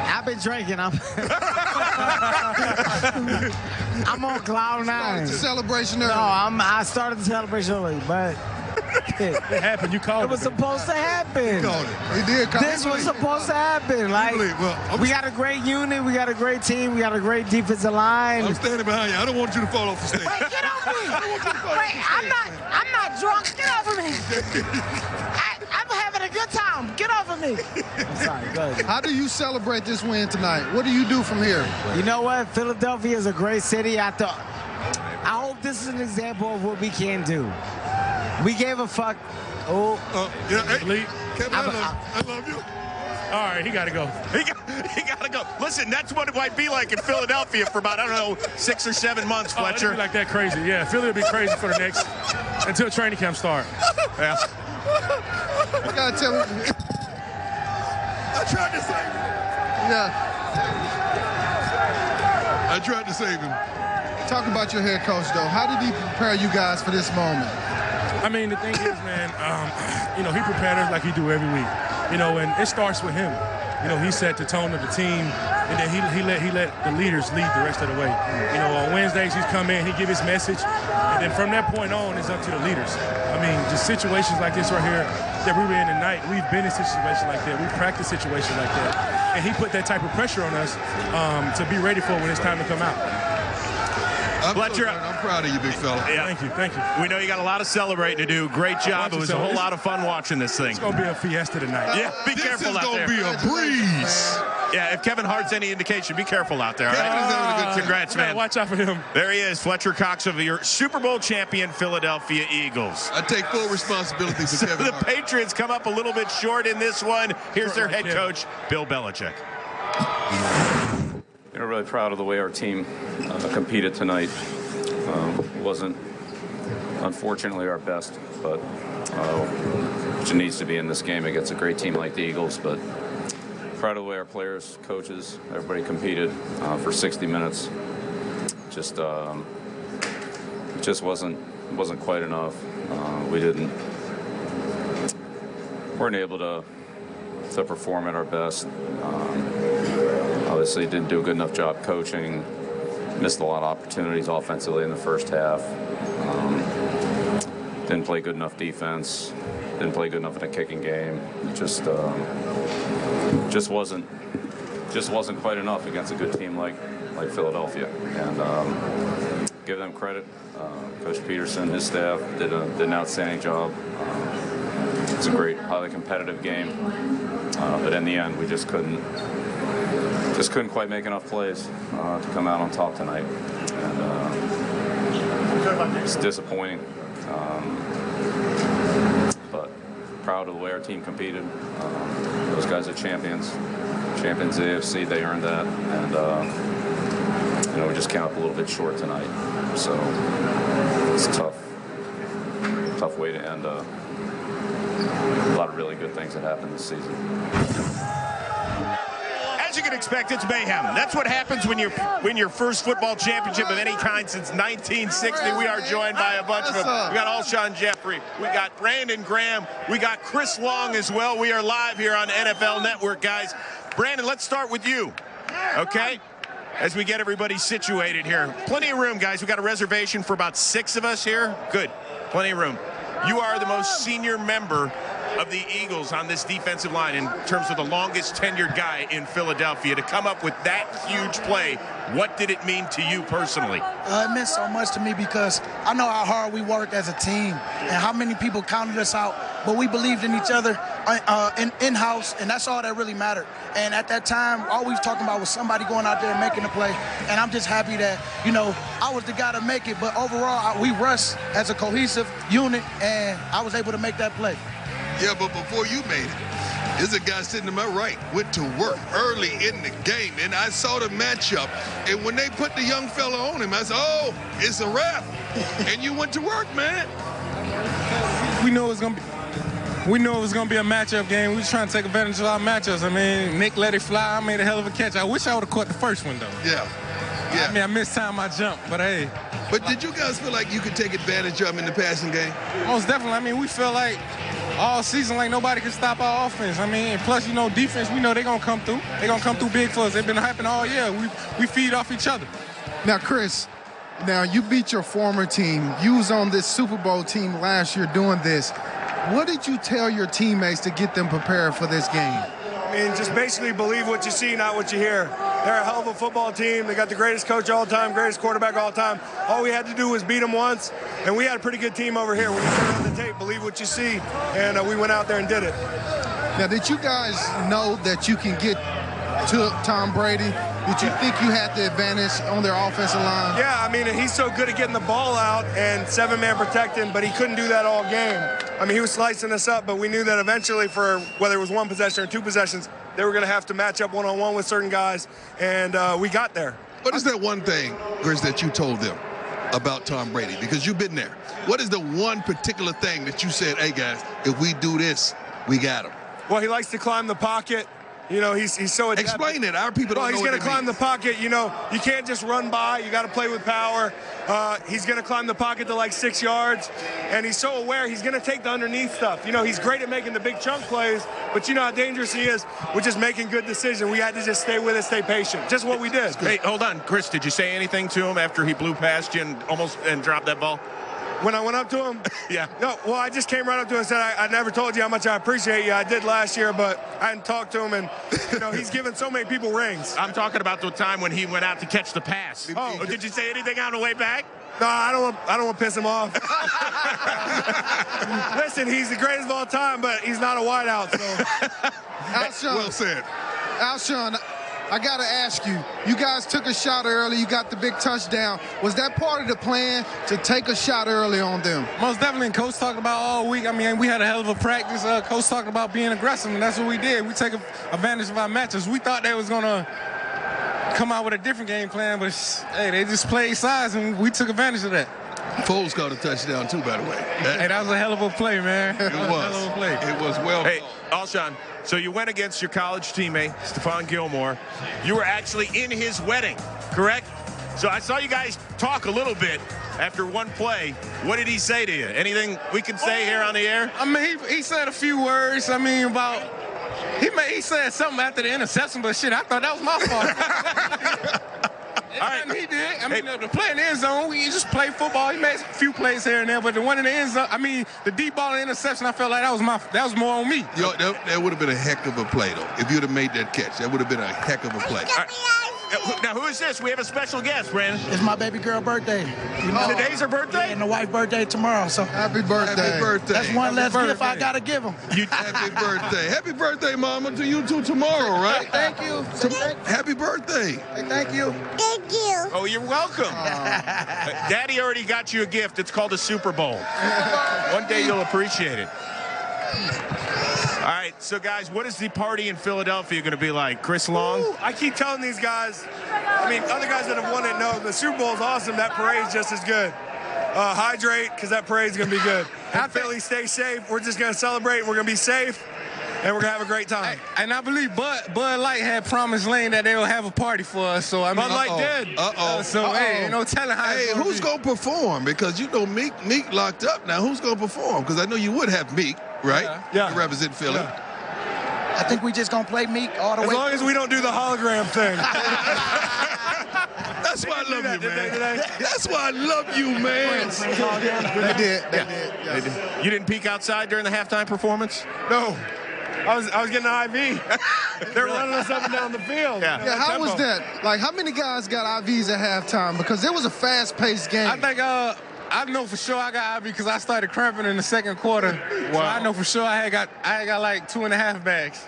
I've been drinking. I'm on cloud 9. Celebration early. No, I started the celebration early, but it happened. You called it. It was supposed to happen. He called it. He did call it. This was supposed to happen. Like, we got a great unit. We got a great team. We got a great defensive line. I'm standing behind you. I don't want you to fall off the stage. Wait, get off me. Wait, I'm not drunk. Get off of me. I'm having a good time. Get off of me. I'm sorry. Go ahead. How do you celebrate this win tonight? What do you do from here? You know what? Philadelphia is a great city. I hope this is an example of what we can do. We gave a fuck. Kevin, I love you. All right, he got to go. He got to go. Listen, that's what it might be like in Philadelphia for about, I don't know, 6 or 7 months, Fletcher. It'll be like that crazy. Yeah, Philly will be crazy for the next, until training camp start. Yeah. I got to tell you. I tried to save him. Yeah. I tried to save him. Talk about your head coach, though. How did he prepare you guys for this moment? I mean, the thing is, man, you know, he prepared us like he do every week. You know, and it starts with him. You know, he set the tone of the team, and then he let the leaders lead the rest of the way. You know, on Wednesdays he's come in, he give his message, and then from that point on, it's up to the leaders. I mean, just situations like this right here that we were in tonight, we've been in situations like that, we've practiced situations like that, and he put that type of pressure on us to be ready for when it's time to come out. Fletcher, I'm proud of you, big fella. Yeah. Thank you. We know you got a lot of celebrating to do. Great job. It was a whole lot of fun watching this thing. It's going to be a fiesta tonight. Yeah, be careful out there. This is going to be a breeze. Yeah, if Kevin Hart's any indication, be careful out there. Kevin is having a good time. Congrats, man. Watch out for him. There he is, Fletcher Cox of your Super Bowl champion Philadelphia Eagles. I take full responsibility for So Kevin the Hart. Patriots come up a little bit short in this one. Here's their head coach, Bill Belichick. You know, really proud of the way our team competed tonight. Wasn't, unfortunately, our best, but which it needs to be in this game against a great team like the Eagles. But proud of the way our players, coaches, everybody competed for 60 minutes. Just wasn't quite enough. We weren't able to perform at our best. Obviously, didn't do a good enough job coaching. Missed a lot of opportunities offensively in the first half. Didn't play good enough defense. Didn't play good enough in a kicking game. Just wasn't just wasn't quite enough against a good team like Philadelphia. And give them credit. Coach Peterson, his staff did an outstanding job. It's a great, highly competitive game, but in the end, we just couldn't quite make enough plays to come out on top tonight. And it's disappointing, but proud of the way our team competed. Those guys are champions of the AFC. They earned that, and we just came up a little bit short tonight. So it's a tough way to end a lot of really good things that happened this season. As you can expect, it's mayhem. That's what happens when you win your first football championship of any kind since 1960. We are joined by a bunch of them. We got Alshon Jeffrey. We got Brandon Graham. We got Chris Long as well. We are live here on NFL Network, guys. Brandon, let's start with you. Okay? As we get everybody situated here. Plenty of room, guys. We got a reservation for about 6 of us here. Good. Plenty of room. You are the most senior member of the Eagles on this defensive line in terms of the longest tenured guy in Philadelphia. To come up with that huge play, what did it mean to you personally? It meant so much to me because I know how hard we work as a team and how many people counted us out, but we believed in each other in-house, and that's all that really mattered. And at that time, all we was talking about was somebody going out there and making the play, and I'm just happy that, I was the guy to make it, but overall, we rushed as a cohesive unit, and I was able to make that play. Yeah, but before you made it, there's a guy sitting to my right, went to work early in the game, and I saw the matchup, and when they put the young fella on him, I said, oh, it's a wrap. And you went to work, man. We knew it was gonna be a matchup game. We was trying to take advantage of our matchups. I mean, Nick let it fly. I made a hell of a catch. I wish I would have caught the first one, though. Yeah. I mean, I missed time my jump, but hey. But did you guys feel like you could take advantage of him in the passing game? Most definitely. I mean, we feel like all season like nobody can stop our offense. I mean, and plus, defense, we know they're going to come through. They're going to come through big for us. They've been hyping all year. We feed off each other. Now, Chris, you beat your former team. You was on this Super Bowl team last year doing this. What did you tell your teammates to get them prepared for this game? I mean, just basically believe what you see, not what you hear. They're a hell of a football team. They got the greatest coach all time, greatest quarterback all time. All we had to do was beat them once, and we had a pretty good team over here. When you turn on the tape, believe what you see, and we went out there and did it. Now, did you guys know that you can get to Tom Brady? Did you think you had the advantage on their offensive line? Yeah, I mean, he's so good at getting the ball out and 7-man protecting, but he couldn't do that all game. I mean, he was slicing us up, but we knew that eventually for whether it was 1 possession or 2 possessions, they were going to have to match up one-on-one with certain guys, and we got there. What is that one thing, Chris, that you told them about Tom Brady? Because you've been there. What is the one particular thing that you said, hey, guys, if we do this, we got him? Well, he likes to climb the pocket. He's so adept. Explain it. Our people don't know. He's going to climb the pocket. You can't just run by. You got to play with power. He's going to climb the pocket to like 6 yards, and he's so aware. He's going to take the underneath stuff. He's great at making the big chunk plays, but you know how dangerous he is with just making good decisions. We had to just stay with it, stay patient. Just what we did. Hey, hold on, Chris. Did you say anything to him after he blew past you and dropped that ball? When I went up to him? Yeah. No, well, I just came right up to him and said, I never told you how much I appreciate you. I did last year, but I hadn't talked to him, and, he's given so many people rings. I'm talking about the time when he went out to catch the pass. Oh, did you say anything on the way back? No, I don't want to piss him off. Listen, he's the greatest of all time, but he's not a wideout, so. Alshon, well said. Alshon, I got to ask you, you guys took a shot early. You got the big touchdown. Was that part of the plan to take a shot early on them? Most definitely. Coach talked about all week. I mean, we had a hell of a practice. Coach talked about being aggressive, and that's what we did. We take advantage of our matches. We thought they was going to come out with a different game plan, but, hey, they just played size, and we took advantage of that. Foles got a touchdown, too, by the way. Hey, that was a hell of a play, man. It was. A hell of a play. It was well. Hey, Alshon, so you went against your college teammate, Stephon Gilmore. You were actually in his wedding, correct? So I saw you guys talk a little bit after one play. What did he say to you? Anything we can say here on the air? I mean, he said a few words. I mean, about he said something after the interception, but shit, I thought that was my fault. right. He did. I mean, the play in the end zone, he just played football. He made a few plays here and there, but the one in the end zone, I mean, the deep ball and interception, I felt like that was more on me. Yo, that would have been a heck of a play, though. If you'd have made that catch, that would have been a heck of a play. Now, who is this? We have a special guest, Brandon. It's my baby girl birthday. Today's her birthday? And the wife birthday tomorrow, so. Happy birthday. Happy birthday. That's one less gift I got to give him. Happy birthday. Happy birthday, Mama, to you too tomorrow, right? Thank you. Happy birthday. Thank you. Thank you. Oh, you're welcome. Daddy already got you a gift. It's called a Super Bowl. One day you'll appreciate it. All right, so guys, what is the party in Philadelphia going to be like? Chris Long? Ooh, I keep telling these guys, I mean, other guys that have won it know the Super Bowl is awesome. That parade's just as good. Hydrate, because that parade's going to be good. And Philly, stay safe. We're just going to celebrate. We're going to be safe, and we're going to have a great time. And I believe Bud Light had promised Lane that they will have a party for us. So I mean, Bud Light did. Hey, you know, telling how. Hey, who's going to perform? Because you know Meek locked up now. Who's going to perform? Because I know you would have Meek, right? Yeah. You represent Philly. Yeah. I think we just gonna play Meek all the way. As long as we don't do the hologram thing. That's why I love you, man. That's why I love you, man. They did. They did. You didn't peek outside during the halftime performance? No. I was getting an IV. They're running us up and down the field. Yeah. Yeah, how was that? Like, how many guys got IVs at halftime? Because it was a fast-paced game. I think I know for sure I got IV because I started cramping in the second quarter. Wow. So I know for sure I got like 2.5 bags.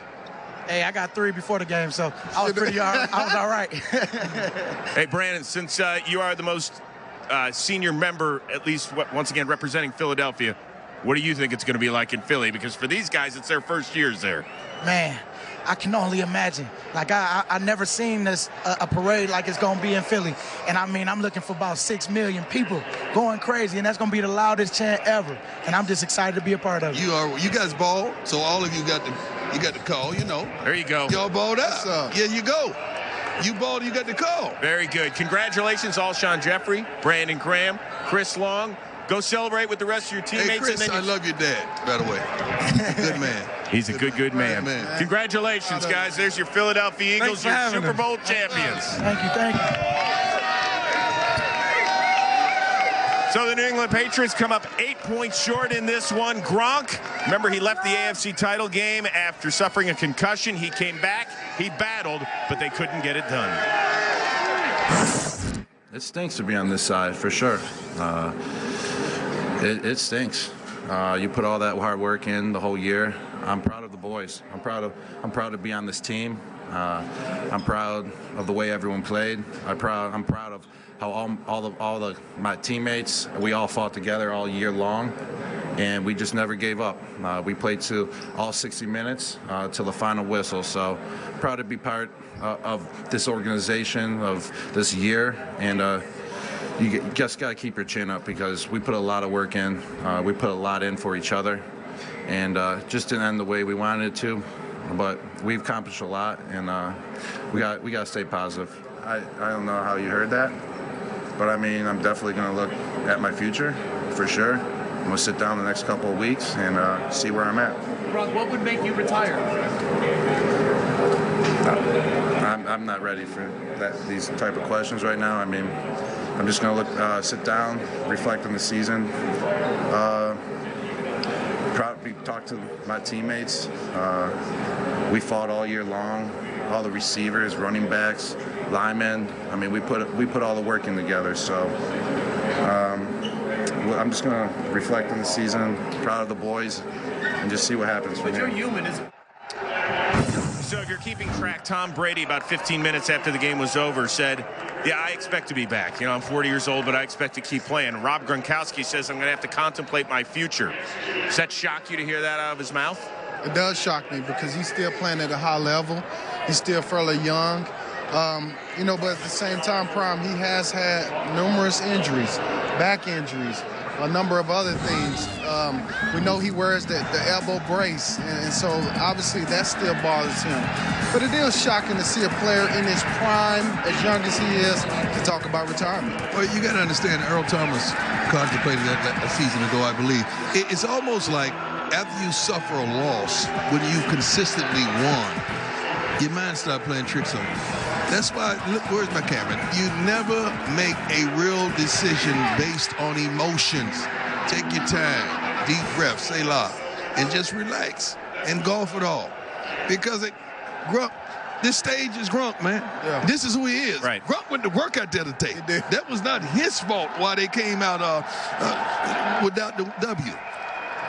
Hey, I got 3 before the game, so I was all right. Hey, Brandon, since you are the most senior member, at least once again representing Philadelphia, what do you think it's going to be like in Philly? Because for these guys, it's their first years there. Man, I can only imagine. Like, I never seen this a parade like it's going to be in Philly. And, I mean, I'm looking for about 6 million people going crazy, and that's going to be the loudest chant ever. And I'm just excited to be a part of it. You guys balled, so all of you got the call, you know. There you go. Y'all balled out. Yeah, you go. You balled, you got the call. Very good. Congratulations, Alshon Jeffrey, Brandon Graham, Chris Long. Go celebrate with the rest of your teammates. Hey, Chris, and then I love your dad, by the way. Good man. He's a good man. Congratulations, guys. There's your Philadelphia Eagles, your Super Bowl champions. Thank you. So the New England Patriots come up 8 points short in this one. Gronk, remember he left the AFC title game after suffering a concussion. He came back, he battled, but they couldn't get it done. It stinks to be on this side, for sure. It stinks. You put all that hard work in the whole year. I'm proud of the boys. I'm proud to be on this team. I'm proud of the way everyone played. I'm proud of how all my teammates, we all fought together all year long, and we just never gave up. We played to all 60 minutes till the final whistle. So proud to be part of this organization, of this year, and you just got to keep your chin up because we put a lot of work in. We put a lot in for each other, and just didn't end the way we wanted it to. But we've accomplished a lot, and we got to stay positive. I don't know how you heard that, but I mean, I'm definitely going to look at my future for sure. I'm going to sit down the next couple of weeks and see where I'm at. Ron, what would make you retire? I'm not ready for these type of questions right now. I mean, I'm just going to sit down, reflect on the season, talk to my teammates. We fought all year long. All the receivers, running backs, linemen. I mean, we put all the work in together. So I'm just going to reflect on the season, proud of the boys, and just see what happens from here. But you're human, isn't it? So if you're keeping track, Tom Brady, about 15 minutes after the game was over, said, yeah, I expect to be back. You know, I'm 40 years old, but I expect to keep playing. Rob Gronkowski says I'm going to have to contemplate my future. Does that shock you to hear that out of his mouth? It does shock me because he's still playing at a high level. He's still fairly young. You know, but at the same time, Prime, he has had numerous injuries, back injuries, a number of other things. We know he wears the elbow brace, and so obviously that still bothers him. But it is shocking to see a player in his prime, as young as he is, to talk about retirement. Well, you got to understand, Earl Thomas contemplated that a season ago, I believe. It's almost like after you suffer a loss, when you consistently won, your mind starts playing tricks on you. That's why, look, where's my camera? You never make a real decision based on emotions. Take your time, deep breath, say la, and just relax and golf it all. Because Grump, this stage is Grump, man. Yeah. This is who he is. Right. Grump went to work out there today. That was not his fault why they came out without the W.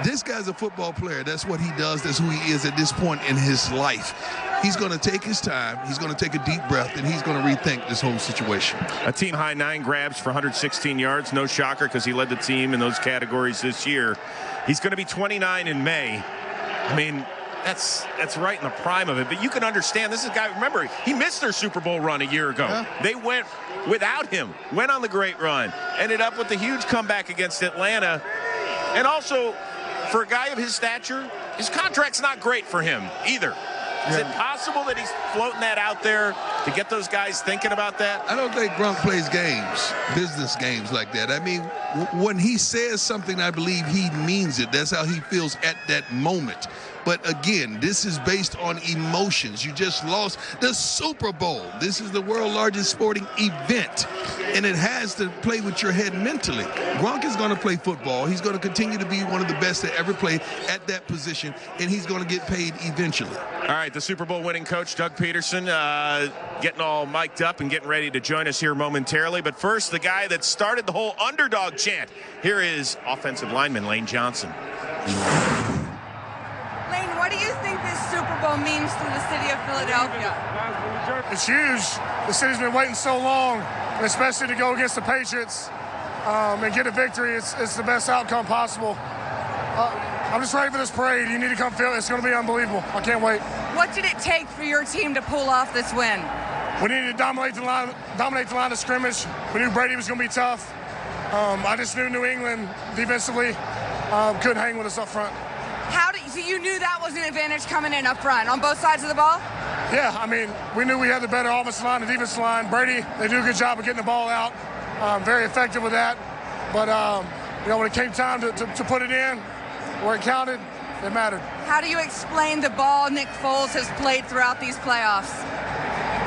This guy's a football player. That's what he does. That's who he is at this point in his life. He's going to take his time. He's going to take a deep breath, and he's going to rethink this whole situation. A team-high 9 grabs for 116 yards. No shocker because he led the team in those categories this year. He's going to be 29 in May. I mean, that's right in the prime of it. But you can understand, this is a guy, remember, he missed their Super Bowl run a year ago. Yeah. They went without him, went on the great run, ended up with the huge comeback against Atlanta. And also, for a guy of his stature, his contract's not great for him either. Is it possible that he's floating that out there to get those guys thinking about that? I don't think Gronk plays games, business games like that. I mean, when he says something, I believe he means it. That's how he feels at that moment. But again, this is based on emotions. You just lost the Super Bowl. This is the world's largest sporting event, and it has to play with your head mentally. Gronk is going to play football. He's going to continue to be one of the best to ever play at that position, and he's going to get paid eventually. All right, the Super Bowl winning coach, Doug Peterson, getting all mic'd up and getting ready to join us here momentarily. But first, the guy that started the whole underdog chant. Here is offensive lineman Lane Johnson. Lane, what do you think this Super Bowl means to the city of Philadelphia? It's huge. The city's been waiting so long, and especially to go against the Patriots and get a victory. It's the best outcome possible. I'm just ready for this parade. You need to come feel it. It's going to be unbelievable. I can't wait. What did it take for your team to pull off this win? We needed to dominate the line of scrimmage. We knew Brady was going to be tough. I just knew New England defensively couldn't hang with us up front. So you knew that was an advantage coming in up front on both sides of the ball? Yeah, I mean, we knew we had the better offensive line and defensive line. Brady, they do a good job of getting the ball out. Very effective with that. But, when it came time to put it in, where it counted, it mattered. How do you explain the ball Nick Foles has played throughout these playoffs?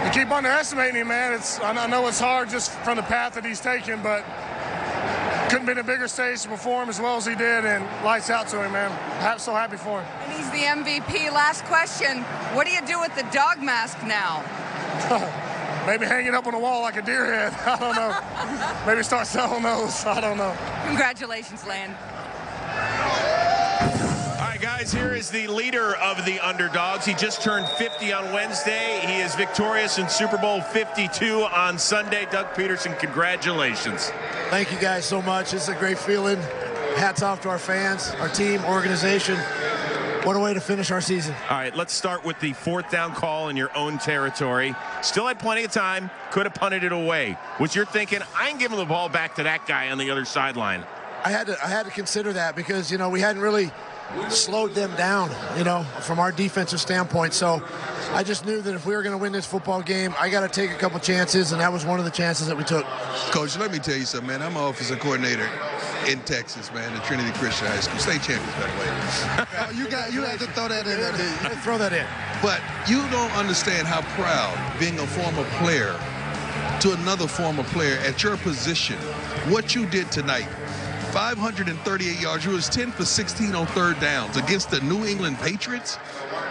You keep underestimating him, man. I know it's hard just from the path that he's taken, but couldn't be in a bigger stage to perform as well as he did, and lights out to him, man. I'm so happy for him. And he's the MVP. Last question, what do you do with the dog mask now? Maybe hang it up on the wall like a deer head. I don't know. Maybe start selling those. I don't know. Congratulations, Lane. All right, guys, here is the leader of the underdogs. He just turned 50 on Wednesday. He is victorious in Super Bowl 52 on Sunday. Doug Peterson, congratulations. Thank you guys so much. It's a great feeling. Hats off to our fans, our team, organization. What a way to finish our season. All right, let's start with the 4th down call in your own territory. Still had plenty of time. Could have punted it away. Was your thinking, I ain't giving the ball back to that guy on the other sideline? I had to consider that because, we hadn't really slowed them down, from our defensive standpoint. So I just knew that if we were going to win this football game, I got to take a couple chances, and that was one of the chances that we took. Coach, let me tell you something, man. I'm an offensive coordinator in Texas, man, at Trinity Christian High School. State champions, by the way. You had to throw that in there, didn't you? Throw that in. But you don't understand how proud, being a former player to another former player at your position, what you did tonight. 538 yards. You was 10 for 16 on 3rd downs against the New England Patriots.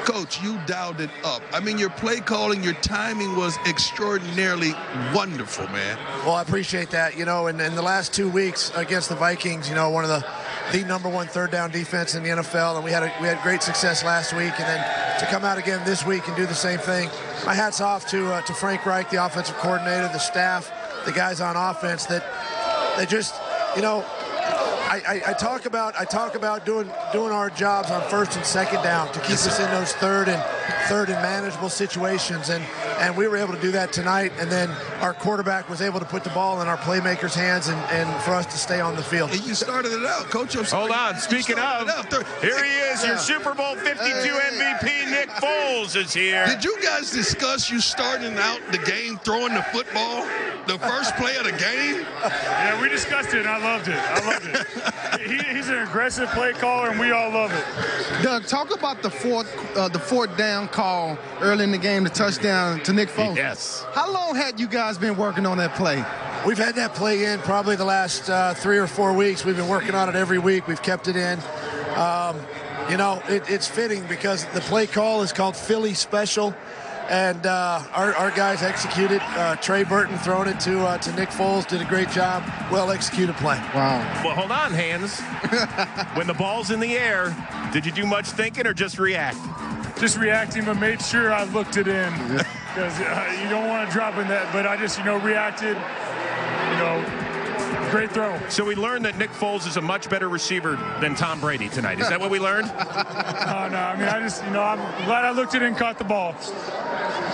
Coach, you dialed it up. I mean, your play calling, your timing was extraordinarily wonderful, man. Well, I appreciate that. In the last 2 weeks against the Vikings, one of the number 1 3rd down defense in the NFL, and we had great success last week, and then to come out again this week and do the same thing. My hat's off to Frank Reich, the offensive coordinator, the staff, the guys on offense that they just, I talk about doing our jobs on 1st and 2nd down to keep us in those third and manageable situations, and we were able to do that tonight. And then our quarterback was able to put the ball in our playmakers' hands and for us to stay on the field. And you started it out, Coach. Hold on. Speaking of, here he is, your Super Bowl 52 MVP, Nick Foles is here. Did you guys discuss you starting out the game throwing the football? The first play of the game? Yeah, we discussed it, and I loved it. He's an aggressive play caller, and we all love it. Doug, talk about the fourth down call early in the game, the touchdown to Nick Foles. Yes. How long had you guys been working on that play? We've had that play in probably the last 3 or 4 weeks. We've been working on it every week. We've kept it in. You know, it's fitting because the play call is called Philly Special. And our guys executed. Trey Burton throwing it to Nick Foles, did a great job. Well-executed play. Wow. Well, hold on, Hans. When the ball's in the air, did you do much thinking or just react? Just reacting, but made sure I looked it in. Because you don't want to drop in that. But I just, reacted. Great throw. So we learned that Nick Foles is a much better receiver than Tom Brady tonight. Is that what we learned? No. I mean, I'm glad I looked it in and caught the ball.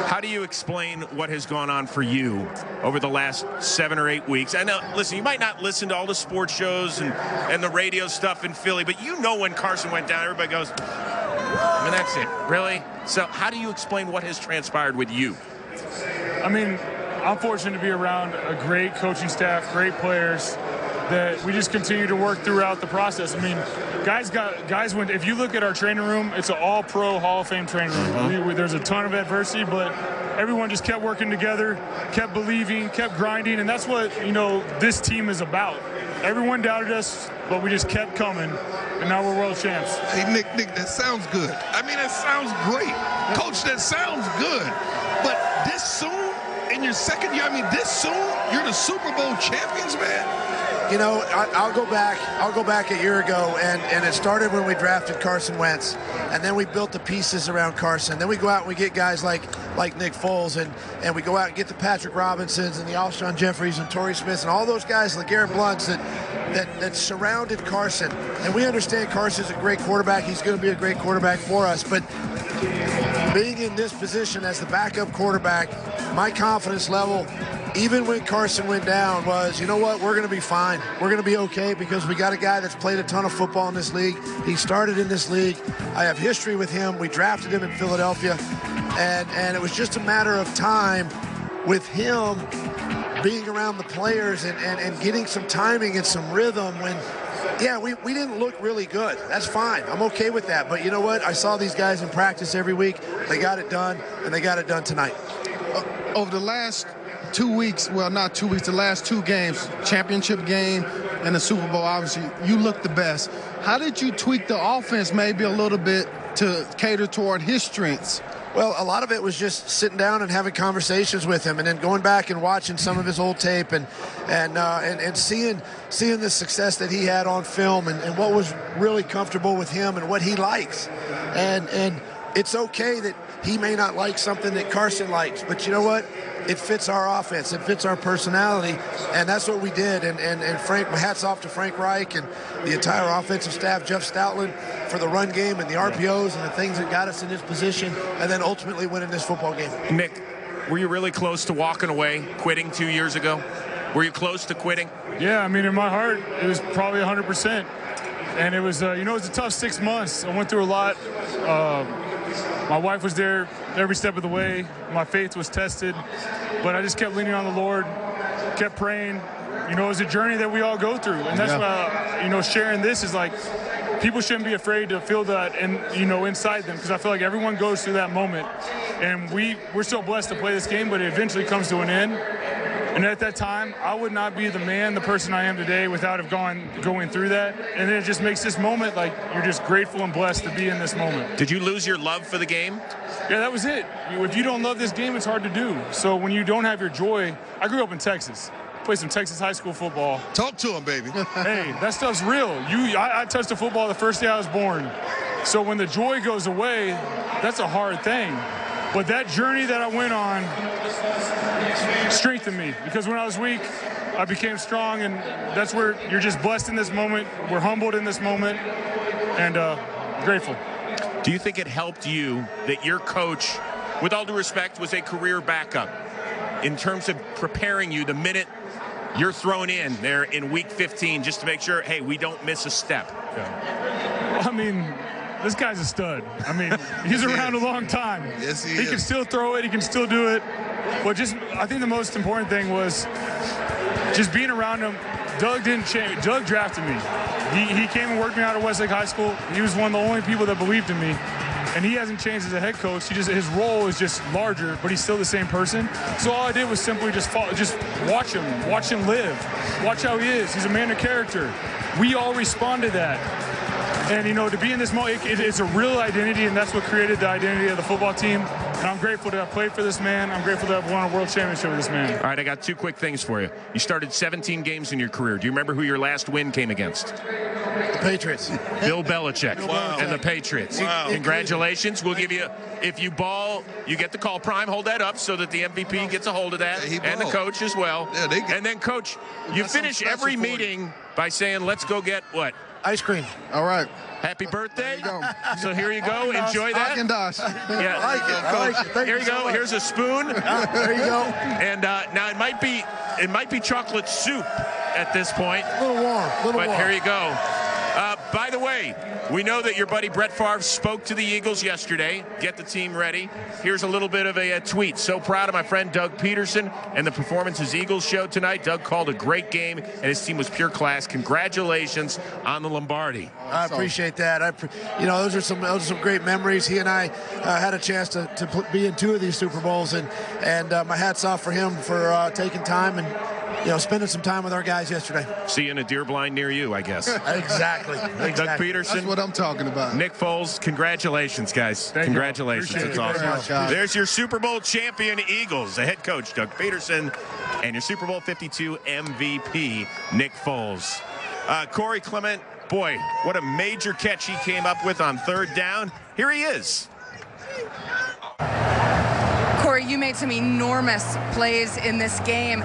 How do you explain what has gone on for you over the last 7 or 8 weeks? I know, listen, you might not listen to all the sports shows and the radio stuff in Philly, but when Carson went down, everybody goes, I mean, that's it. Really? So how do you explain what has transpired with you? I mean, I'm fortunate to be around a great coaching staff, great players that we just continue to work throughout the process. I mean, guys went. If you look at our training room, it's an all-pro Hall of Fame training room. There's a ton of adversity, but everyone just kept working together, kept believing, kept grinding, and that's what this team is about. Everyone doubted us, but we just kept coming, and now we're world champs. Hey, Nick, that sounds good. I mean, that sounds great. Coach, that sounds good. But this soon, in your second year, this soon, you're the Super Bowl champions, man? I'll go back a year ago, and it started when we drafted Carson Wentz, and then we built the pieces around Carson. Then we go out and we get guys like Nick Foles, and we go out and get the Patrick Robinsons and the Alshon Jeffries and Torrey Smiths and all those guys, like Garrett Blunts, that surrounded Carson. And we understand Carson's a great quarterback. He's going to be a great quarterback for us, but being in this position as the backup quarterback, my confidence level, even when Carson went down, was, you know what, we're going to be fine. We're going to be okay because we got a guy that's played a ton of football in this league. He started in this league. I have history with him. We drafted him in Philadelphia. And it was just a matter of time with him being around the players and getting some timing and some rhythm when, yeah, we didn't look really good. That's fine. I'm okay with that. But you know what? I saw these guys in practice every week. They got it done, and they got it done tonight. Over the last 2 weeks, well, not 2 weeks, the last 2 games, championship game and the Super Bowl, obviously, you look the best. How did you tweak the offense maybe a little bit to cater toward his strengths? Well, a lot of it was just sitting down and having conversations with him, and then going back and watching some of his old tape and seeing the success that he had on film and what was really comfortable with him and what he likes. And it's okay that he may not like something that Carson likes, but you know what? It fits our offense. It fits our personality, and that's what we did. And Frank, my hat's off to Frank Reich and the entire offensive staff, Jeff Stoutland, for the run game and the RPOs and the things that got us in this position, and then ultimately winning this football game. Nick, were you really close to walking away, quitting 2 years ago? Were you close to quitting? Yeah, I mean, in my heart, it was probably 100%. And it was, it was a tough 6 months. I went through a lot. My wife was there every step of the way. My faith was tested, but I just kept leaning on the Lord, kept praying. It was a journey that we all go through, and that's why, sharing this is like, people shouldn't be afraid to feel that, and inside them, because I feel like everyone goes through that moment, and we're so blessed to play this game, but it eventually comes to an end. And at that time, I would not be the person I am today without have going through that. And then it just makes this moment like you're just grateful and blessed to be in this moment. Did you lose your love for the game? Yeah, that was it. If you don't love this game, it's hard to do. So when you don't have your joy, I grew up in Texas. Played some Texas high school football. Talk to him, baby. Hey, that stuff's real. I touched the football the first day I was born. So when the joy goes away, that's a hard thing. But that journey that I went on strengthened me, because when I was weak, I became strong, and that's where you're just blessed in this moment. We're humbled in this moment, and grateful. Do you think it helped you that your coach, with all due respect, was a career backup in terms of preparing you the minute you're thrown in there in week 15 just to make sure, hey, we don't miss a step? Yeah. I mean, this guy's a stud. I mean, he's around a long time. Yes, he can still throw it. He can still do it. But I think the most important thing was just being around him. Doug didn't change. Doug drafted me. He came and worked me out at Westlake High School. He was one of the only people that believed in me. And he hasn't changed as a head coach. His role is just larger, but he's still the same person. So all I did was simply just watch him live, watch how he is. He's a man of character. We all respond to that. And, to be in this moment, it's a real identity, and that's what created the identity of the football team. And I'm grateful to have played for this man. I'm grateful to have won a world championship with this man. All right, I got 2 quick things for you. You started 17 games in your career. Do you remember who your last win came against? The Patriots. Bill Belichick and the Patriots. Wow. Congratulations. We'll give you, if you ball, you get the call. Prime, hold that up so that the MVP gets a hold of that, and the coach as well. Yeah, and then, Coach, you finish every meeting by saying, let's go get what? Ice cream. All right. Happy birthday. So here you go. Enjoy that. Haagen-Dazs. Yeah. I like it. Here you go. Here's a spoon. There you go. And now it might be chocolate soup at this point. A little warm. But here you go. By the way, we know that your buddy Brett Favre spoke to the Eagles yesterday. Get the team ready. Here's a little bit of a tweet. So proud of my friend Doug Peterson and the performance his Eagles showed tonight. Doug called a great game, and his team was pure class. Congratulations on the Lombardi. I appreciate that. Those are some great memories. He and I had a chance to be in 2 of these Super Bowls, and my hat's off for him for taking time and spending some time with our guys yesterday. See you in a deer blind near you, I guess. Exactly. Doug Peterson. That's what I'm talking about. Nick Foles, congratulations, guys. Congratulations. It's awesome. There's your Super Bowl champion Eagles, the head coach, Doug Peterson, and your Super Bowl 52 MVP, Nick Foles. Corey Clement, boy, what a major catch he came up with on 3rd down. Here he is. Corey, you made some enormous plays in this game.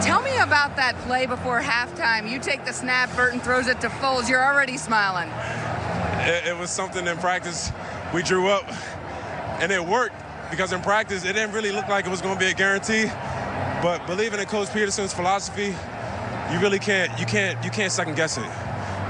Tell me about that play before halftime. You take the snap, Burton throws it to Foles. You're already smiling. It was something in practice we drew up, and it worked because in practice it didn't really look like it was going to be a guarantee. But believing in Coach Peterson's philosophy, you really can't second guess it.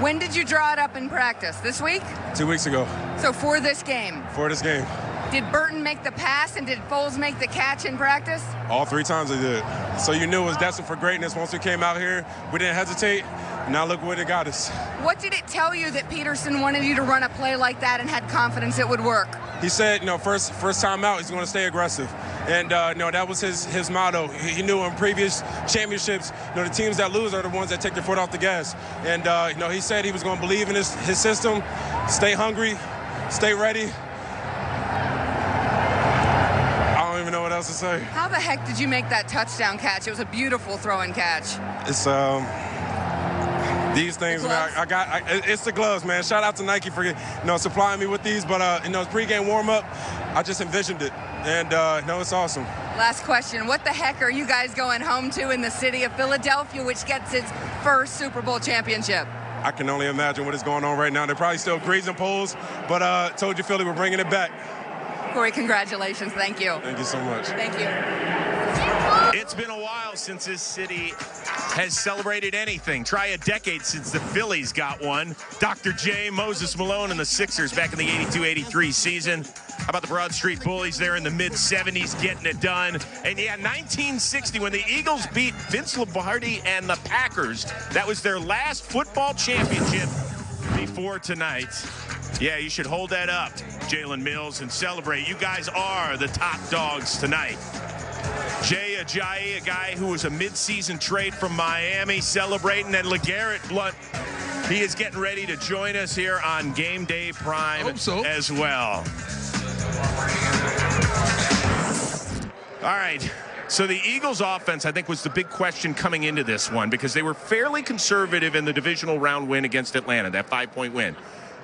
When did you draw it up in practice? This week? 2 weeks ago. So for this game? For this game. Did Burton make the pass and did Foles make the catch in practice? All 3 times they did. So you knew it was destined for greatness. Once we came out here, we didn't hesitate. Now look where it got us. What did it tell you that Peterson wanted you to run a play like that and had confidence it would work? He said, first time out, he's going to stay aggressive. And, that was his motto. He knew in previous championships, the teams that lose are the ones that take their foot off the gas. And, he said he was going to believe in his system, stay hungry, stay ready. I don't even know what else to say. How the heck did you make that touchdown catch? It was a beautiful throw and catch. It's these things, man. It's the gloves, man. Shout out to Nike for supplying me with these. But pregame warm up, I just envisioned it, and it's awesome. Last question: what the heck are you guys going home to in the city of Philadelphia, which gets its first Super Bowl championship? I can only imagine what is going on right now. They're probably still greasing poles, but told you, Philly, we're bringing it back. Corey, congratulations. Thank you. Thank you so much. Thank you. It's been a while since this city has celebrated anything. Try a decade since the Phillies got one. Dr. J, Moses Malone, and the Sixers back in the 82-83 season. How about the Broad Street Bullies there in the mid-70s getting it done? And yeah, 1960 when the Eagles beat Vince Lombardi and the Packers. That was their last football championship before tonight. Yeah, you should hold that up, Jalen Mills, and celebrate. You guys are the top dogs tonight. Jay Ajayi, a guy who was a mid-season trade from Miami, celebrating. And LeGarrette Blount, he is getting ready to join us here on Game Day Prime as well. All right. So the Eagles offense, I think, was the big question coming into this one because they were fairly conservative in the divisional round win against Atlanta, that 5-point win.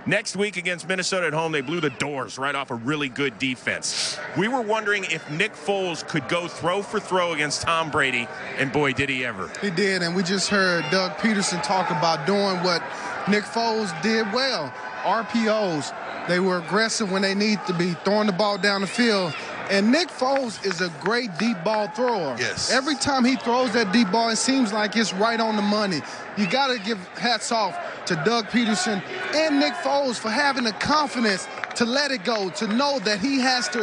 Next week against Minnesota at home, they blew the doors right off a really good defense. We were wondering if Nick Foles could go throw for throw against Tom Brady, and boy, did he ever. He did, and we just heard Doug Peterson talk about doing what Nick Foles did well. RPOs. They were aggressive when they need to be, throwing the ball down the field. And Nick Foles is a great deep ball thrower. Yes. Every time he throws that deep ball, it seems like it's right on the money. You got to give hats off to Doug Peterson and Nick Foles for having the confidence to let it go, to know that he has to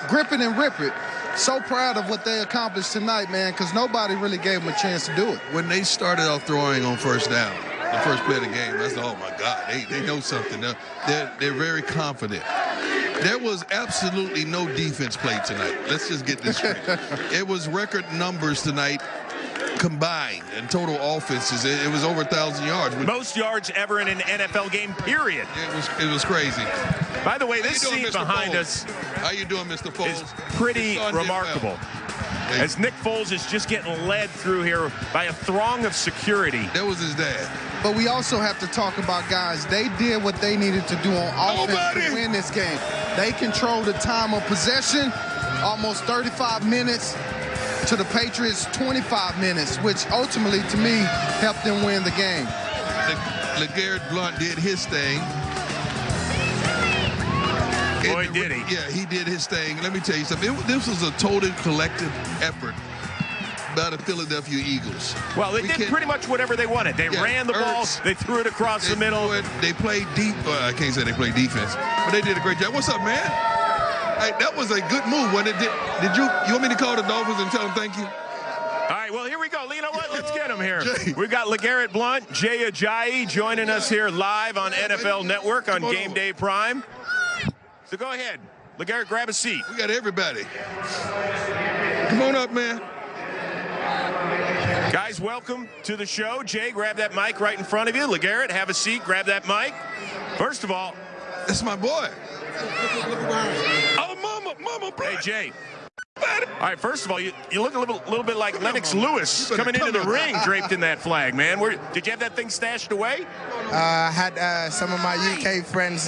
grip it and rip it. So proud of what they accomplished tonight, man, because nobody really gave them a chance to do it. When they started off throwing on first down, the first play of the game, I said, oh, my God, they know something. They're very confident. There was absolutely no defense played tonight. Let's just get this straight. It was record numbers tonight combined and total offenses. It was over 1,000 yards. Most yards ever in an NFL game, period. It was crazy. By the way, this scene behind us. How you doing, Mr. Foles? Is pretty remarkable. As Nick Foles is just getting led through here by a throng of security. That was his dad. But we also have to talk about guys. They did what they needed to do on offense to win this game. They controlled the time of possession, almost 35 minutes to the Patriots 25 minutes, which ultimately, to me, helped them win the game. LeGarrette Blount did his thing. Boy, did he. Yeah, he did his thing. Let me tell you something. This was a total collective effort by the Philadelphia Eagles. Well, they did pretty much whatever they wanted. They ran the ball. They threw it across the middle. They played deep. I can't say they played defense, but they did a great job. What's up, man? Hey, that was a good move. When it did you want me to call the Dolphins and tell them thank you? All right, well, here we go. You know what? Let's get him here. We've got LeGarrette Blount, Jay Ajayi joining us here live on NFL Network on Game Day Prime. So go ahead. LeGarrette, grab a seat. We got everybody. Come on up, man. Guys, welcome to the show. Jay, grab that mic right in front of you. LeGarrette, have a seat. Grab that mic. First of all, that's my boy. Oh, mama, hey, Jay. All right, first of all, you look a little bit like Lennox Lewis coming into the ring draped in that flag, man. Did you have that thing stashed away? I had some of my UK friends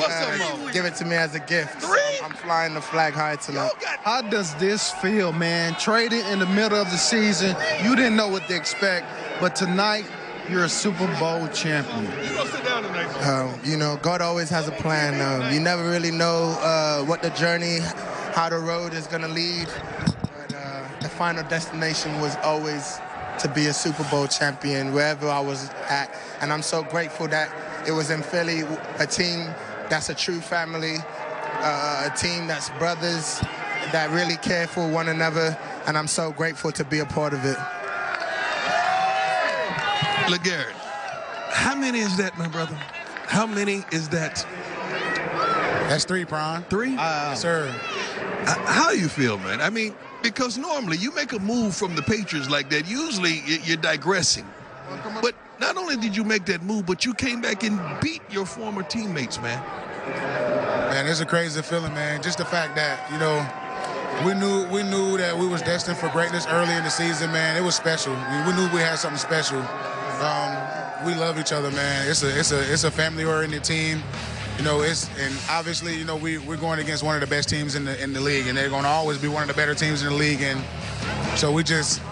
give it to me as a gift. So I'm flying the flag high tonight. How does this feel, man? Traded in the middle of the season. You didn't know what to expect, but tonight you're a Super Bowl champion. You gonna sit down tonight? You know, God always has a plan. You never really know what the journey, how the road is going to lead. But the final destination was always to be a Super Bowl champion wherever I was at. And I'm so grateful that it was in Philly, a team that's a true family, a team that's brothers that really care for one another. And I'm so grateful to be a part of it. LeGarrette, how many is that, my brother? How many is that? That's 3, Prime. 3? Sir. How do you feel, man? I mean, because normally you make a move from the Patriots like that, usually you're digressing. But not only did you make that move, but you came back and beat your former teammates, man. Man, it's a crazy feeling, man. Just the fact that, you know, we knew that we was destined for greatness early in the season, man. It was special. We knew we had something special. We love each other, man. It's a family-oriented team. You know, and obviously, you know, we're going against one of the best teams in the league, and they're going to always be one of the better teams in the league. And so we just,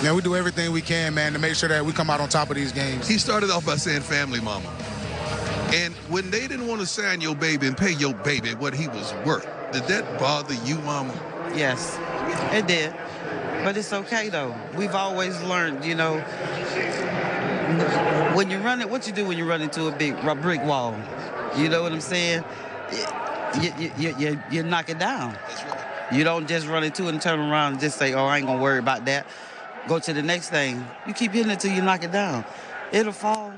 man, we do everything we can, man, to make sure that we come out on top of these games. He started off by saying family mama. And when they didn't want to sign your baby and pay your baby what he was worth, did that bother you, mama? Yes, it did. But it's okay, though. We've always learned, you know, when you run it, what you do when you run into a brick wall? You know what I'm saying? You knock it down. That's right. You don't just run into it and turn around and just say, oh, I ain't going to worry about that. Go to the next thing. You keep hitting it till you knock it down. It'll fall.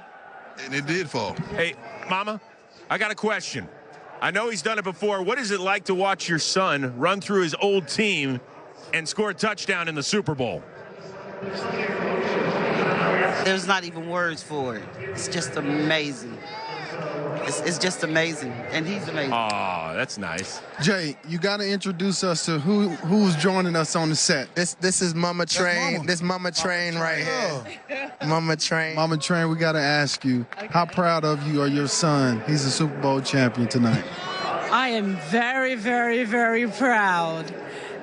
And it did fall. Hey, Mama, I got a question. I know he's done it before. What is it like to watch your son run through his old team and score a touchdown in the Super Bowl? There's not even words for it. It's just amazing. It's just amazing, and he's amazing. Oh, that's nice. Jay, you got to introduce us to who's joining us on the set. This is Mama Train. This Mama Train right here. Mama Train. Mama Train, we got to ask you, how proud of you are your son? He's a Super Bowl champion tonight. I am very, very, very proud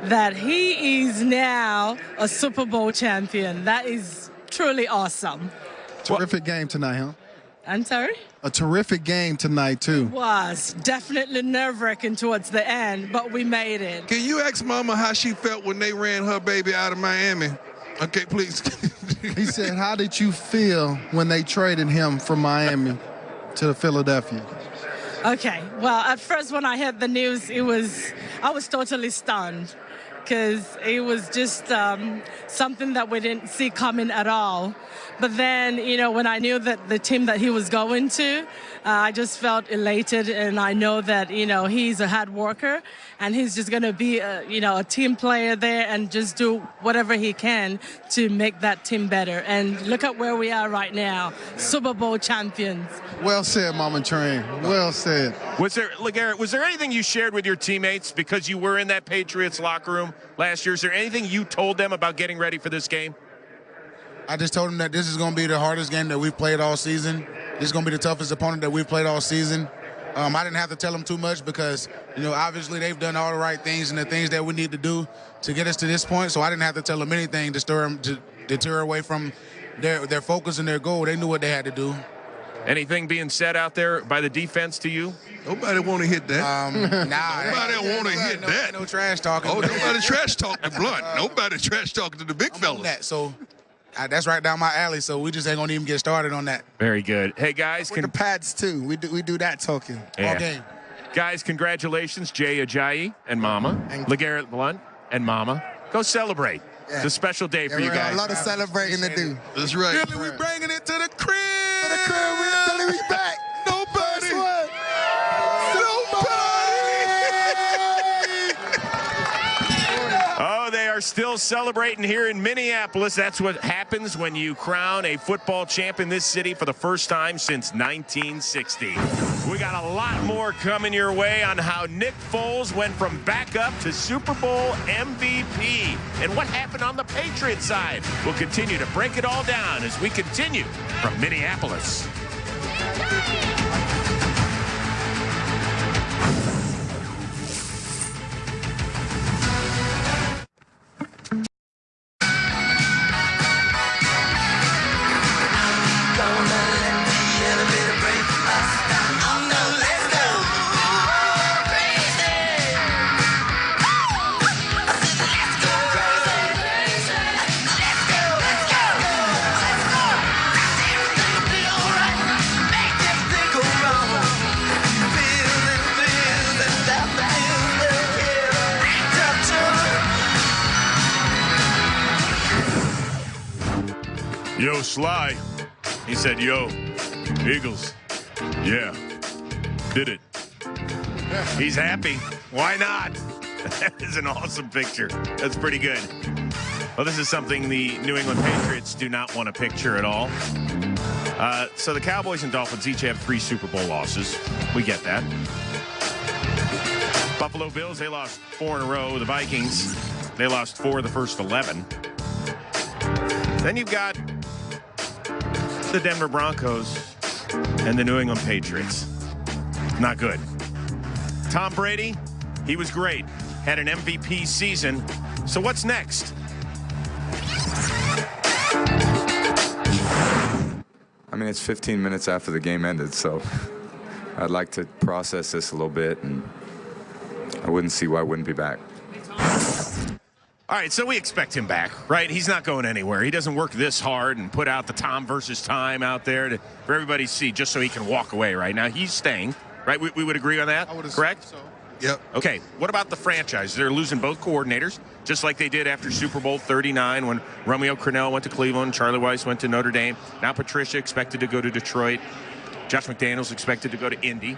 that he is now a Super Bowl champion. That is truly awesome. Terrific game tonight, huh? I'm sorry? A terrific game tonight, too. Was definitely nerve-wracking towards the end, but we made it. Can you ask Mama how she felt when they ran her baby out of Miami? Okay, please. He said, how did you feel when they traded him from Miami to Philadelphia? Okay, well, at first when I heard the news, I was totally stunned because it was just something that we didn't see coming at all. But then, you know, when I knew that the team that he was going to, I just felt elated, and I know that, you know, he's a hard worker, and he's just going to be, a team player there and just do whatever he can to make that team better. And look at where we are right now, Super Bowl champions. Well said, Mama Train. Well said. Was there anything you shared with your teammates because you were in that Patriots locker room last year? Is there anything you told them about getting ready for this game? I just told them that this is going to be the hardest game that we've played all season. This is going to be the toughest opponent that we've played all season. I didn't have to tell them too much because, you know, obviously they've done all the right things and the things that we need to do to get us to this point. So I didn't have to tell them anything to deter away from their focus and their goal. They knew what they had to do. Anything being said out there by the defense to you? Nobody want to hit that. Nobody want to hit that. No trash talking. Oh, nobody trash talking to Blunt. Nobody trash talking to the big fellas. So that's right down my alley. So we just ain't gonna even get started on that. Very good. Hey guys, with the pads too. We do that talking all game. Guys, congratulations, Jay Ajayi and Mama, LeGarrette Blunt and Mama. Go celebrate. Yeah. It's a special day for you guys. We got a lot of celebrating to do. That's right. Billy, we bringing it to the crib. To the crib. Billy, we back. Nobody. Oh, they are still celebrating here in Minneapolis. That's what happens when you crown a football champ in this city for the first time since 1960. We got a lot more coming your way on how Nick Foles went from backup to Super Bowl MVP and what happened on the Patriots side. We'll continue to break it all down as we continue from Minneapolis. Yo, Sly. He said, yo, Eagles. Yeah, did it. He's happy. Why not? That is an awesome picture. That's pretty good. Well, this is something the New England Patriots do not want to picture at all. So the Cowboys and Dolphins each have 3 Super Bowl losses. We get that. Buffalo Bills, they lost 4 in a row. The Vikings, they lost 4 of the first 11. Then you've got the Denver Broncos and the New England Patriots. Not good. Tom Brady, he was great. Had an MVP season. So what's next? I mean, it's 15 minutes after the game ended, so I'd like to process this a little bit, and I wouldn't see why I wouldn't be back. All right, so we expect him back, right? He's not going anywhere. He doesn't work this hard and put out the Tom versus time out there for everybody to see just so he can walk away right now. He's staying, right? We would agree on that, correct? So. Yep. Okay, what about the franchise? They're losing both coordinators, just like they did after Super Bowl 39 when Romeo Crennel went to Cleveland, Charlie Weiss went to Notre Dame. Now Patricia expected to go to Detroit. Josh McDaniels expected to go to Indy.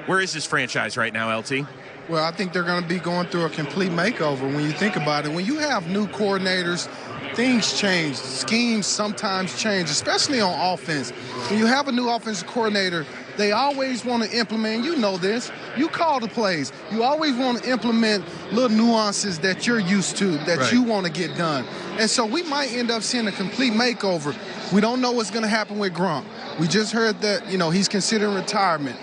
Where is this franchise right now, LT? Well, I think they're going to be going through a complete makeover when you think about it. When you have new coordinators, things change. Schemes sometimes change, especially on offense. When you have a new offensive coordinator, they always want to implement, you know this, you call the plays. You always want to implement little nuances that you're used to, that you want to get done. And so we might end up seeing a complete makeover. We don't know what's going to happen with Gronk. We just heard that, you know, he's considering retirement.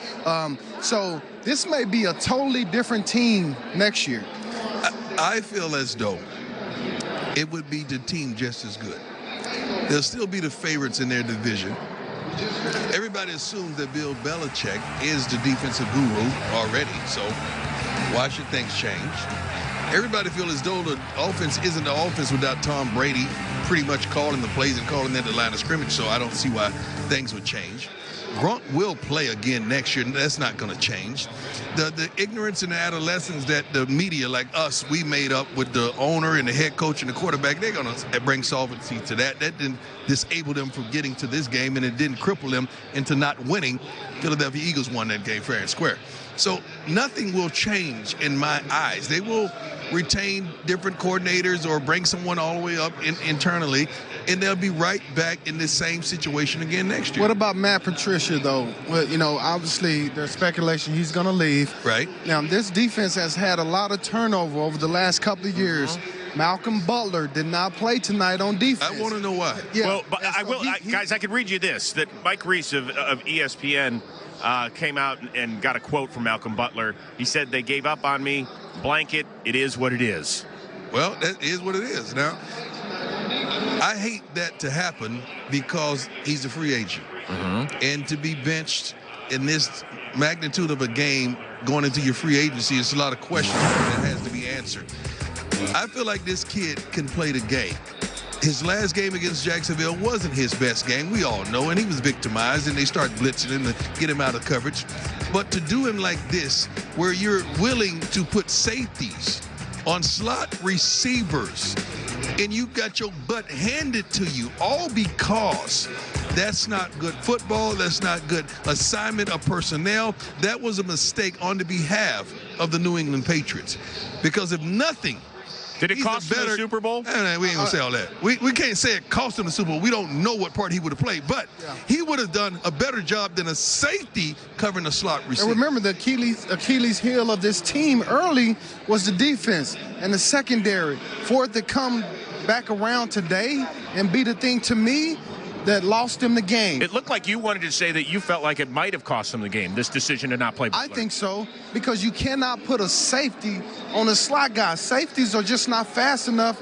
So this may be a totally different team next year. I feel as though it would be the team just as good. They'll still be the favorites in their division. Everybody assumes that Bill Belichick is the defensive guru already, so why should things change? Everybody feels as though the offense isn't the offense without Tom Brady pretty much calling the plays and calling at the line of scrimmage, so I don't see why things would change. Gronk will play again next year, and that's not going to change. The ignorance and the adolescence that the media, like us, we made up with the owner and the head coach and the quarterback, they're going to bring solvency to that. That didn't disable them from getting to this game, and it didn't cripple them into not winning. Philadelphia Eagles won that game fair and square. So nothing will change in my eyes. They will retain different coordinators or bring someone all the way up internally, and they'll be right back in the same situation again next year. What about Matt Patricia, though? Well, you know, obviously there's speculation he's going to leave. Right. Now, this defense has had a lot of turnover over the last couple of years. Malcolm Butler did not play tonight on defense. I want to know why. Yeah. Well, but I will, guys, I could read you this, that Mike Reese of ESPN came out and got a quote from Malcolm Butler. He said, "They gave up on me. Blanket, it is what it is." Well, that is what it is. Now, I hate that to happen because he's a free agent. And to be benched in this magnitude of a game going into your free agency, it's a lot of questions that has to be answered. I feel like this kid can play the game. His last game against Jacksonville wasn't his best game. We all know, and he was victimized, and they start blitzing him to get him out of coverage. But to do him like this, where you're willing to put safeties on slot receivers, and you got your butt handed to you, all because that's not good football, that's not good assignment of personnel. That was a mistake on the behalf of the New England Patriots. Because if nothing, did it cost him the Super Bowl? We ain't gonna say all that. We can't say it cost him the Super Bowl. We don't know what part he would have played, but he would have done a better job than a safety covering a slot receiver. And remember, the Achilles heel of this team early was the defense and the secondary. For it to come back around today and be the thing, to me, that lost him the game. It looked like you wanted to say that you felt like it might have cost him the game, this decision to not play Butler. I think so, because you cannot put a safety on a slot guy. Safeties are just not fast enough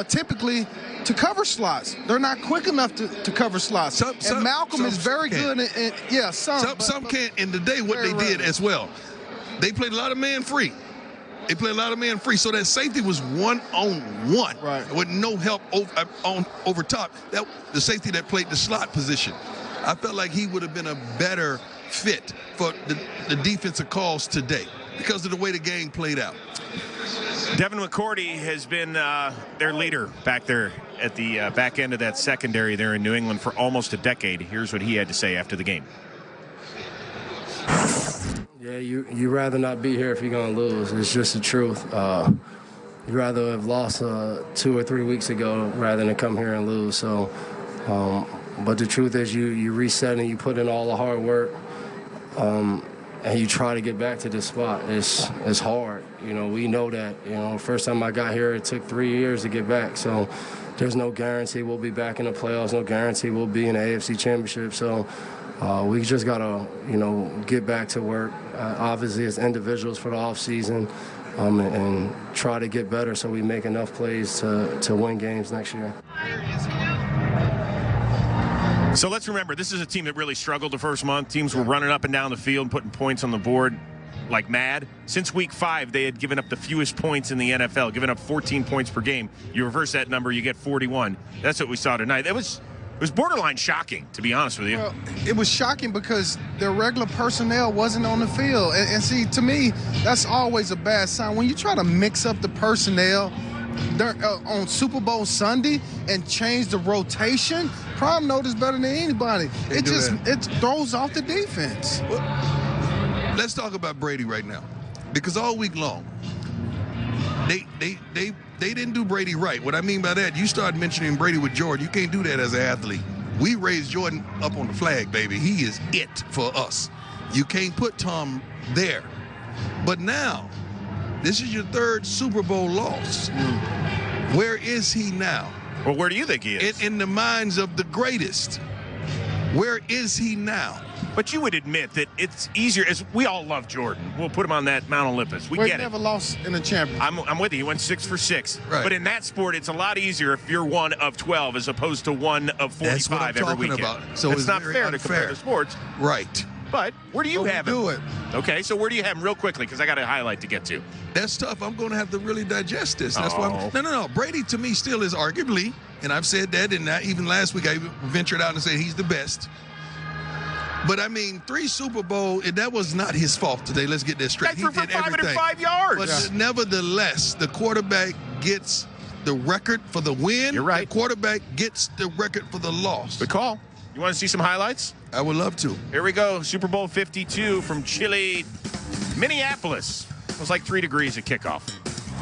typically to cover slots. They're not quick enough to cover slots. And Malcolm is very good. Some can't. And today what they did as well, they played a lot of man free. They played a lot of man free, so that safety was one-on-one with no help over top. That the safety that played the slot position. I felt like he would have been a better fit for the defensive calls today because of the way the game played out. Devin McCourty has been their leader back there at the back end of that secondary there in New England for almost a decade. Here's what he had to say after the game. Yeah, you rather not be here if you're going to lose. It's just the truth. You'd rather have lost 2 or 3 weeks ago rather than come here and lose. So, but the truth is you reset and you put in all the hard work, and you try to get back to this spot. It's hard. You know, we know that. You know, first time I got here, it took 3 years to get back. So there's no guarantee we'll be back in the playoffs, no guarantee we'll be in the AFC Championship. So we just got to, get back to work, obviously as individuals for the offseason, and try to get better so we make enough plays to win games next year. So let's remember, this is a team that really struggled the first month. Teams were running up and down the field and putting points on the board like mad. Since week 5, they had given up the fewest points in the NFL, given up 14 points per game. You reverse that number, you get 41. That's what we saw tonight. It was borderline shocking, to be honest with you. Well, it was shocking because their regular personnel wasn't on the field. And see, to me, that's always a bad sign. When you try to mix up the personnel on Super Bowl Sunday and change the rotation, Prime knows this better than anybody. It throws off the defense. Well, let's talk about Brady right now, because all week long, they didn't do Brady right. What I mean by that, you start mentioning Brady with Jordan. You can't do that as an athlete. We raised Jordan up on the flag, baby. He is it for us. You can't put Tom there. But now, this is your 3rd Super Bowl loss. Where is he now? Well, where do you think he is? In the minds of the greatest. Where is he now? But you would admit that it's easier. As we all love Jordan. We'll put him on that Mount Olympus. We get it. Never lost in a championship. I'm with you. He went 6 for 6. Right. But in that sport, it's a lot easier if you're 1 of 12 as opposed to 1 of 45 That's what I'm every talking weekend. about. So it's it's not very fair to unfair. compare the sports. Right. But where do you have him? Do it. Okay, so where do you have him real quickly? Because I got a highlight to get to. That's tough. I'm going to have to really digest this. That's why. No. Brady to me still is arguably, and I've said that, and even last week I ventured out and said he's the best. But I mean, 3 Super Bowl, and that was not his fault today. Let's get this straight. He threw for 505 yards. But nevertheless, the quarterback gets the record for the win. You're right. The quarterback gets the record for the loss. Good call. You want to see some highlights? I would love to. Here we go. Super Bowl 52 from Chile, Minneapolis. It was like 3 degrees at kickoff.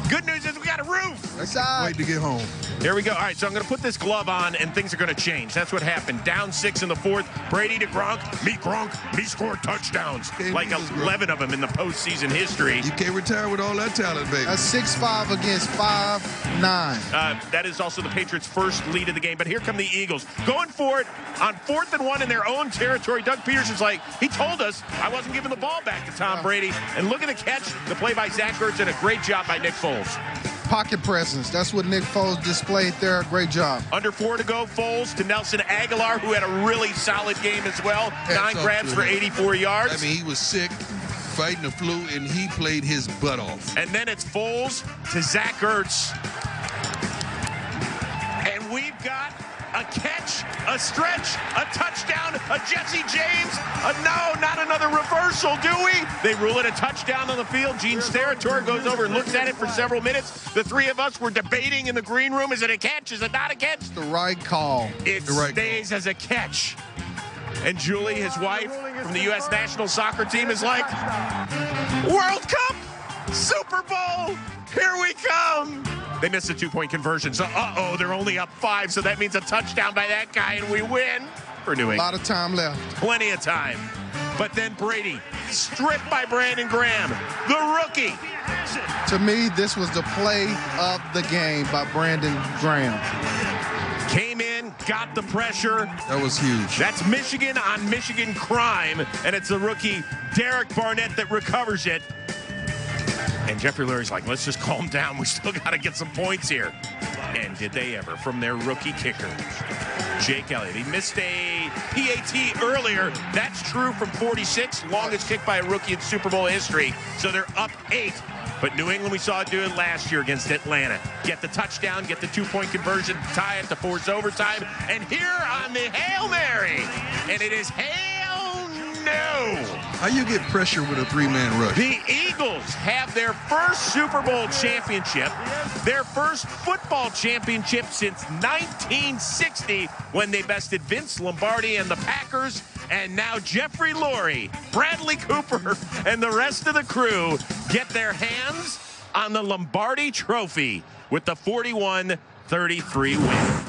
Good news is we got a roof. Wait to get home. Here we go. All right, so I'm going to put this glove on, and things are going to change. That's what happened. Down 6 in the 4th. Brady to Gronk. Me scored touchdowns. Like 11 of them in the postseason history. You can't retire with all that talent, baby. That's 6'5" against 5'9". That is also the Patriots' first lead of the game. But here come the Eagles. Going for it on 4th and 1 in their own territory. Doug Peterson's like, he told us I wasn't giving the ball back to Tom Brady. And look at the catch. The play by Zach Ertz and a great job by Nick Foles. Pocket presence. That's what Nick Foles displayed there. Great job. Under 4 to go, Foles to Nelson Aguilar, who had a really solid game as well. 9 grabs for 84 yards. I mean, he was sick, fighting the flu, and he played his butt off. And then it's Foles to Zach Ertz. And we've got a catch, a stretch, a touchdown, a Jesse James. No, not another reversal, do we? They rule it a touchdown on the field. Gene Steratore goes over and looks at it for several minutes. The 3 of us were debating in the green room. Is it a catch? Is it not a catch? The right call. It stays as a catch. And Julie, his wife from the U.S. national soccer team, is like, World Cup, Super Bowl, here we come. They missed a 2-point conversion, so they're only up 5, so that means a touchdown by that guy, and we win for New England. A lot of time left. Plenty of time. But then Brady, stripped by Brandon Graham, the rookie. To me, this was the play of the game by Brandon Graham. Came in, got the pressure. That was huge. That's Michigan on Michigan crime, and it's the rookie Derek Barnett that recovers it. And Jeffrey Lurie's like, let's just calm down. We still got to get some points here. And did they ever from their rookie kicker, Jake Elliott. He missed a PAT earlier. That's true from 46, longest kick by a rookie in Super Bowl history. So they're up 8. But New England, we saw it do it last year against Atlanta. Get the touchdown, get the 2-point conversion, tie it to force overtime. And here on the Hail Mary, and it is Hail No. How you get pressure with a 3-man rush? The Eagles have their first Super Bowl championship, their first football championship since 1960 when they bested Vince Lombardi and the Packers. And now Jeffrey Lurie, Bradley Cooper, and the rest of the crew get their hands on the Lombardi Trophy with the 41-33 win.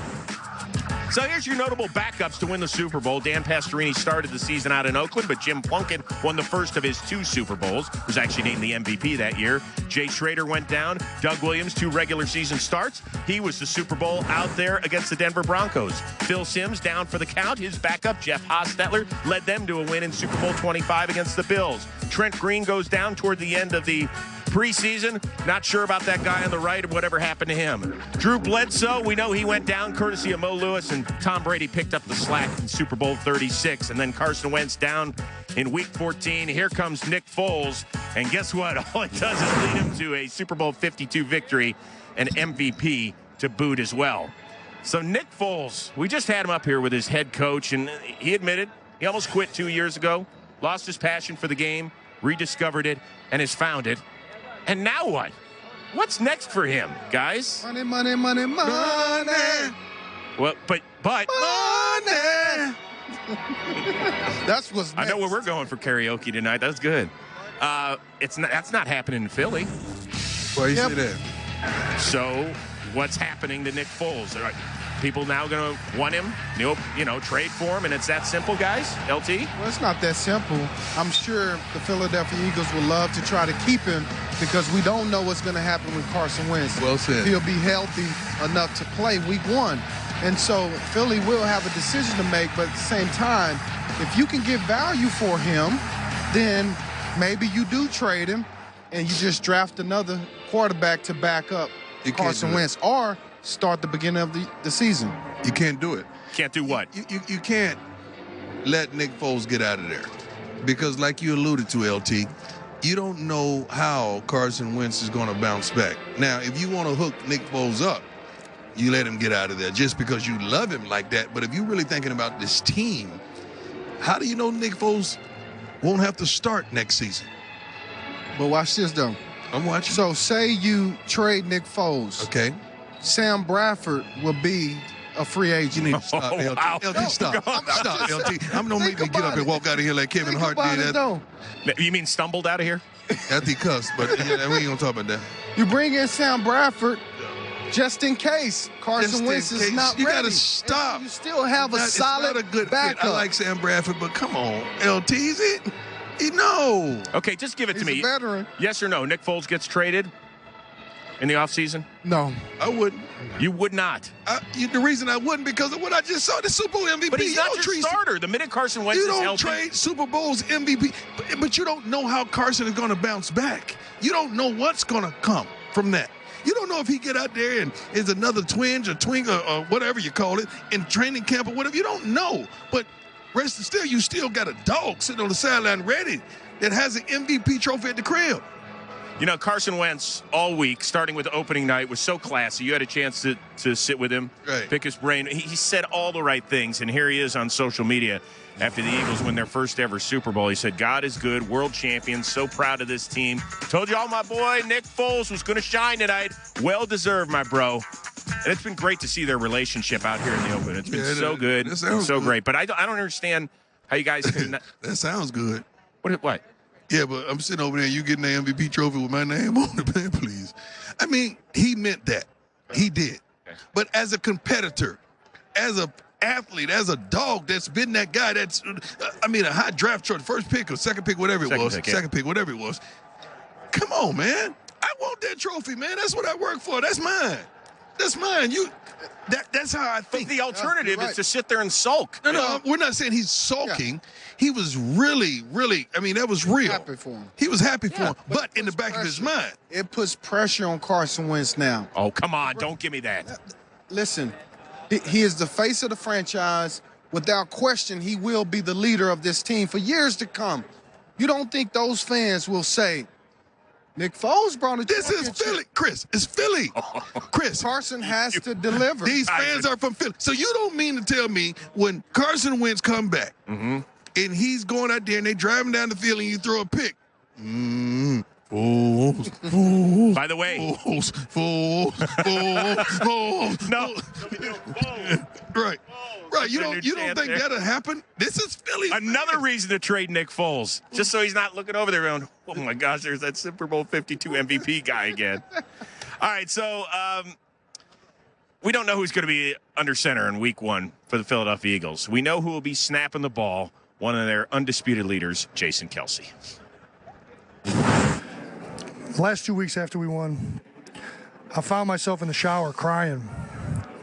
So here's your notable backups to win the Super Bowl. Dan Pastorini started the season out in Oakland, but Jim Plunkett won the first of his 2 Super Bowls. Was actually named the MVP that year. Jay Schrader went down. Doug Williams, 2 regular season starts. He was the Super Bowl out there against the Denver Broncos. Phil Simms down for the count. His backup, Jeff Hostetler, led them to a win in Super Bowl 25 against the Bills. Trent Green goes down toward the end of the preseason. Not sure about that guy on the right and whatever happened to him. Drew Bledsoe, we know he went down courtesy of Mo Lewis, and Tom Brady picked up the slack in Super Bowl 36. And then Carson Wentz down in Week 14. Here comes Nick Foles. And guess what? All it does is lead him to a Super Bowl 52 victory and MVP to boot as well. So Nick Foles, we just had him up here with his head coach, and he admitted he almost quit 2 years ago, lost his passion for the game, rediscovered it, and has found it. And now what? What's next for him, guys? Money, money, money, money. Well, but money. That's what's next. I know where we're going for karaoke tonight. That's good. That's not happening in Philly. Why you say that? So what's happening to Nick Foles? people now going to want him, trade for him, and it's that simple, guys? LT? Well, it's not that simple. I'm sure the Philadelphia Eagles would love to try to keep him because we don't know what's going to happen with Carson Wentz. Well said. He'll be healthy enough to play week 1. And so Philly will have a decision to make, but at the same time, if you can get value for him, then maybe you do trade him and you just draft another quarterback to back up Carson Wentz or start the beginning of the season. You can't do it. Can't do what? You can't let Nick Foles get out of there because like you alluded to, LT, you don't know how Carson Wentz is going to bounce back. Now, if you want to hook Nick Foles up, you let him get out of there just because you love him like that. But if you're really thinking about this team, how do you know Nick Foles won't have to start next season? But watch this, though. I'm watching. So say you trade Nick Foles. Okay. Sam Bradford will be a free agent. You need to stop, LT. Wow. LT, stop. Stop, LT. I'm going to make me get up and walk out of here like Kevin Hart did. You mean stumbled out of here? After he cussed, but we ain't going to talk about that. You bring in Sam Bradford just in case Carson Wentz is not ready. You got to stop. You still have a solid it's not a good backup. fit. I like Sam Bradford, but come on, LT, is it? No. Okay, just give it to me. He's a veteran. Yes or no? Nick Foles gets traded in the offseason? No. I wouldn't. You would not? The reason I wouldn't because of what I just saw, the Super Bowl MVP. But he's not your starter. The minute Carson Wentz is healthy. You don't trade Super Bowl's MVP, but you don't know how Carson is going to bounce back. You don't know what's going to come from that. You don't know if he get out there and is another twinge or whatever you call it in training camp or whatever. You don't know. But rest still, you still got a dog sitting on the sideline ready that has an MVP trophy at the crib. You know, Carson Wentz all week, starting with opening night, was so classy. You had a chance to sit with him, pick his brain. He said all the right things, and here he is on social media after the Eagles win their first ever Super Bowl. He said, God is good, world champions, so proud of this team. Told y'all my boy Nick Foles was going to shine tonight. Well-deserved, my bro. And it's been great to see their relationship out here in the open. It's been so good. It's been so great. But I don't understand how you guys can... That sounds good. What? Yeah, but I'm sitting over there and you getting the MVP trophy with my name on it, man, please. I mean, he meant that. He did. Okay. But as a competitor, as an athlete, as a dog that's been that guy that's, a high draft choice, first pick or second pick, whatever it was. Second pick, whatever it was. Come on, man. I want that trophy, man. That's what I work for. That's mine. That's mine. That's how I think. But the alternative is to sit there and sulk. No, we're not saying he's sulking. Yeah. He was really, that was real. Happy for him. He was happy for him, but in the back of his mind. It puts pressure on Carson Wentz now. Oh, come on. Don't give me that. Listen, he is the face of the franchise. Without question, he will be the leader of this team for years to come. You don't think those fans will say, Nick Foles brought it. This is Philly, Chris. It's Philly, Chris. Carson has to deliver. These fans are from Philly. So you don't mean to tell me when Carson Wentz come back and he's going out there and they driving down the field and you throw a pick. Fools. By the way. Fools. No. Right. You don't think that'll happen? This is Philly. Another reason to trade Nick Foles, just so he's not looking over there going, oh my gosh, there's that Super Bowl 52 MVP guy again. All right, so we don't know who's going to be under center in week 1 for the Philadelphia Eagles. We know who will be snapping the ball, one of their undisputed leaders, Jason Kelce. The last 2 weeks after we won, I found myself in the shower crying,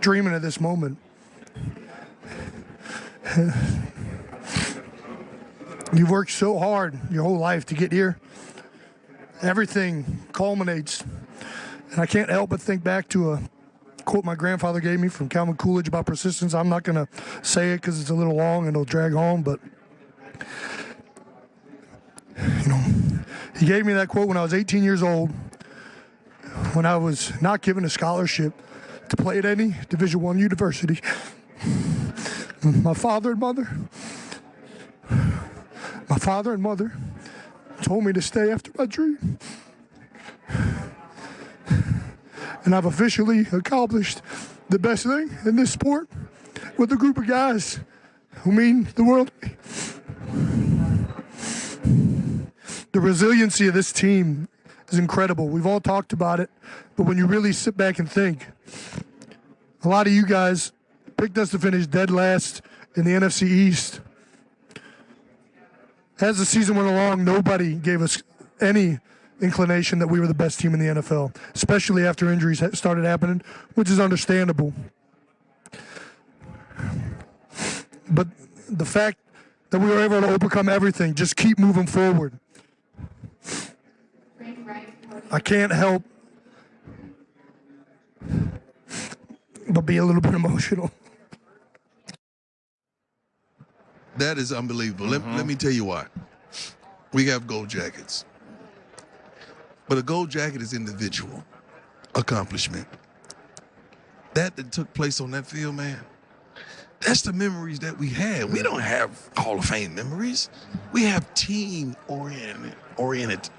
dreaming of this moment. You've worked so hard your whole life to get here. Everything culminates. And I can't help but think back to a quote my grandfather gave me from Calvin Coolidge about persistence. I'm not going to say it because it's a little long and it'll drag home, but he gave me that quote when I was 18 years old, when I was not given a scholarship to play at any Division I university. My father and mother told me to stay after my dream. And I've officially accomplished the best thing in this sport with a group of guys who mean the world to me. The resiliency of this team is incredible. We've all talked about it, but when you really sit back and think, a lot of you guys picked us to finish dead last in the NFC East. As the season went along, nobody gave us any inclination that we were the best team in the NFL, especially after injuries started happening, which is understandable. But the fact that we were able to overcome everything, just keep moving forward. I can't help but be a little bit emotional. That is unbelievable. Let me tell you why. We have gold jackets. But a gold jacket is individual accomplishment. That took place on that field, man, that's the memories that we had. We don't have Hall of Fame memories. We have team-oriented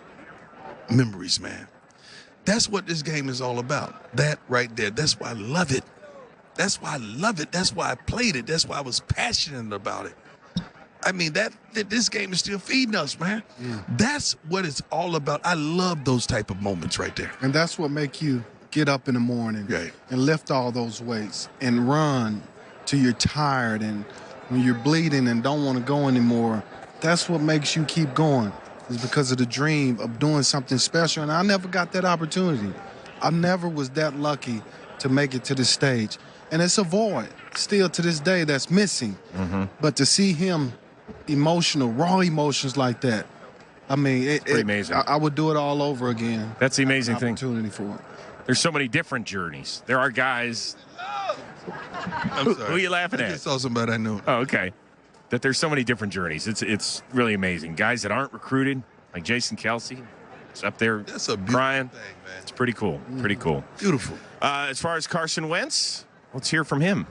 memories, man. That's what this game is all about. That right there. That's why I love it. That's why I love it. That's why I played it. That's why I was passionate about it. I mean, that this game is still feeding us, man. That's what it's all about. I love those type of moments right there. And that's what make you get up in the morning and lift all those weights and run till you're tired, and when you're bleeding and don't want to go anymore. That's what makes you keep going, is because of the dream of doing something special. And I never got that opportunity. I never was that lucky to make it to this stage. And it's a void still to this day that's missing. But to see him emotional, raw emotions like that, I mean, it's pretty amazing. I would do it all over again. That's the amazing thing. Opportunity for it. There's so many different journeys. There are guys. I'm sorry. Who are you laughing at? I just saw somebody I know. Oh, okay. That there's so many different journeys. It's really amazing. Guys that aren't recruited, like Jason Kelsey, is up there crying. Thing, man. It's pretty cool. Pretty cool. Beautiful. As far as Carson Wentz, let's hear from him.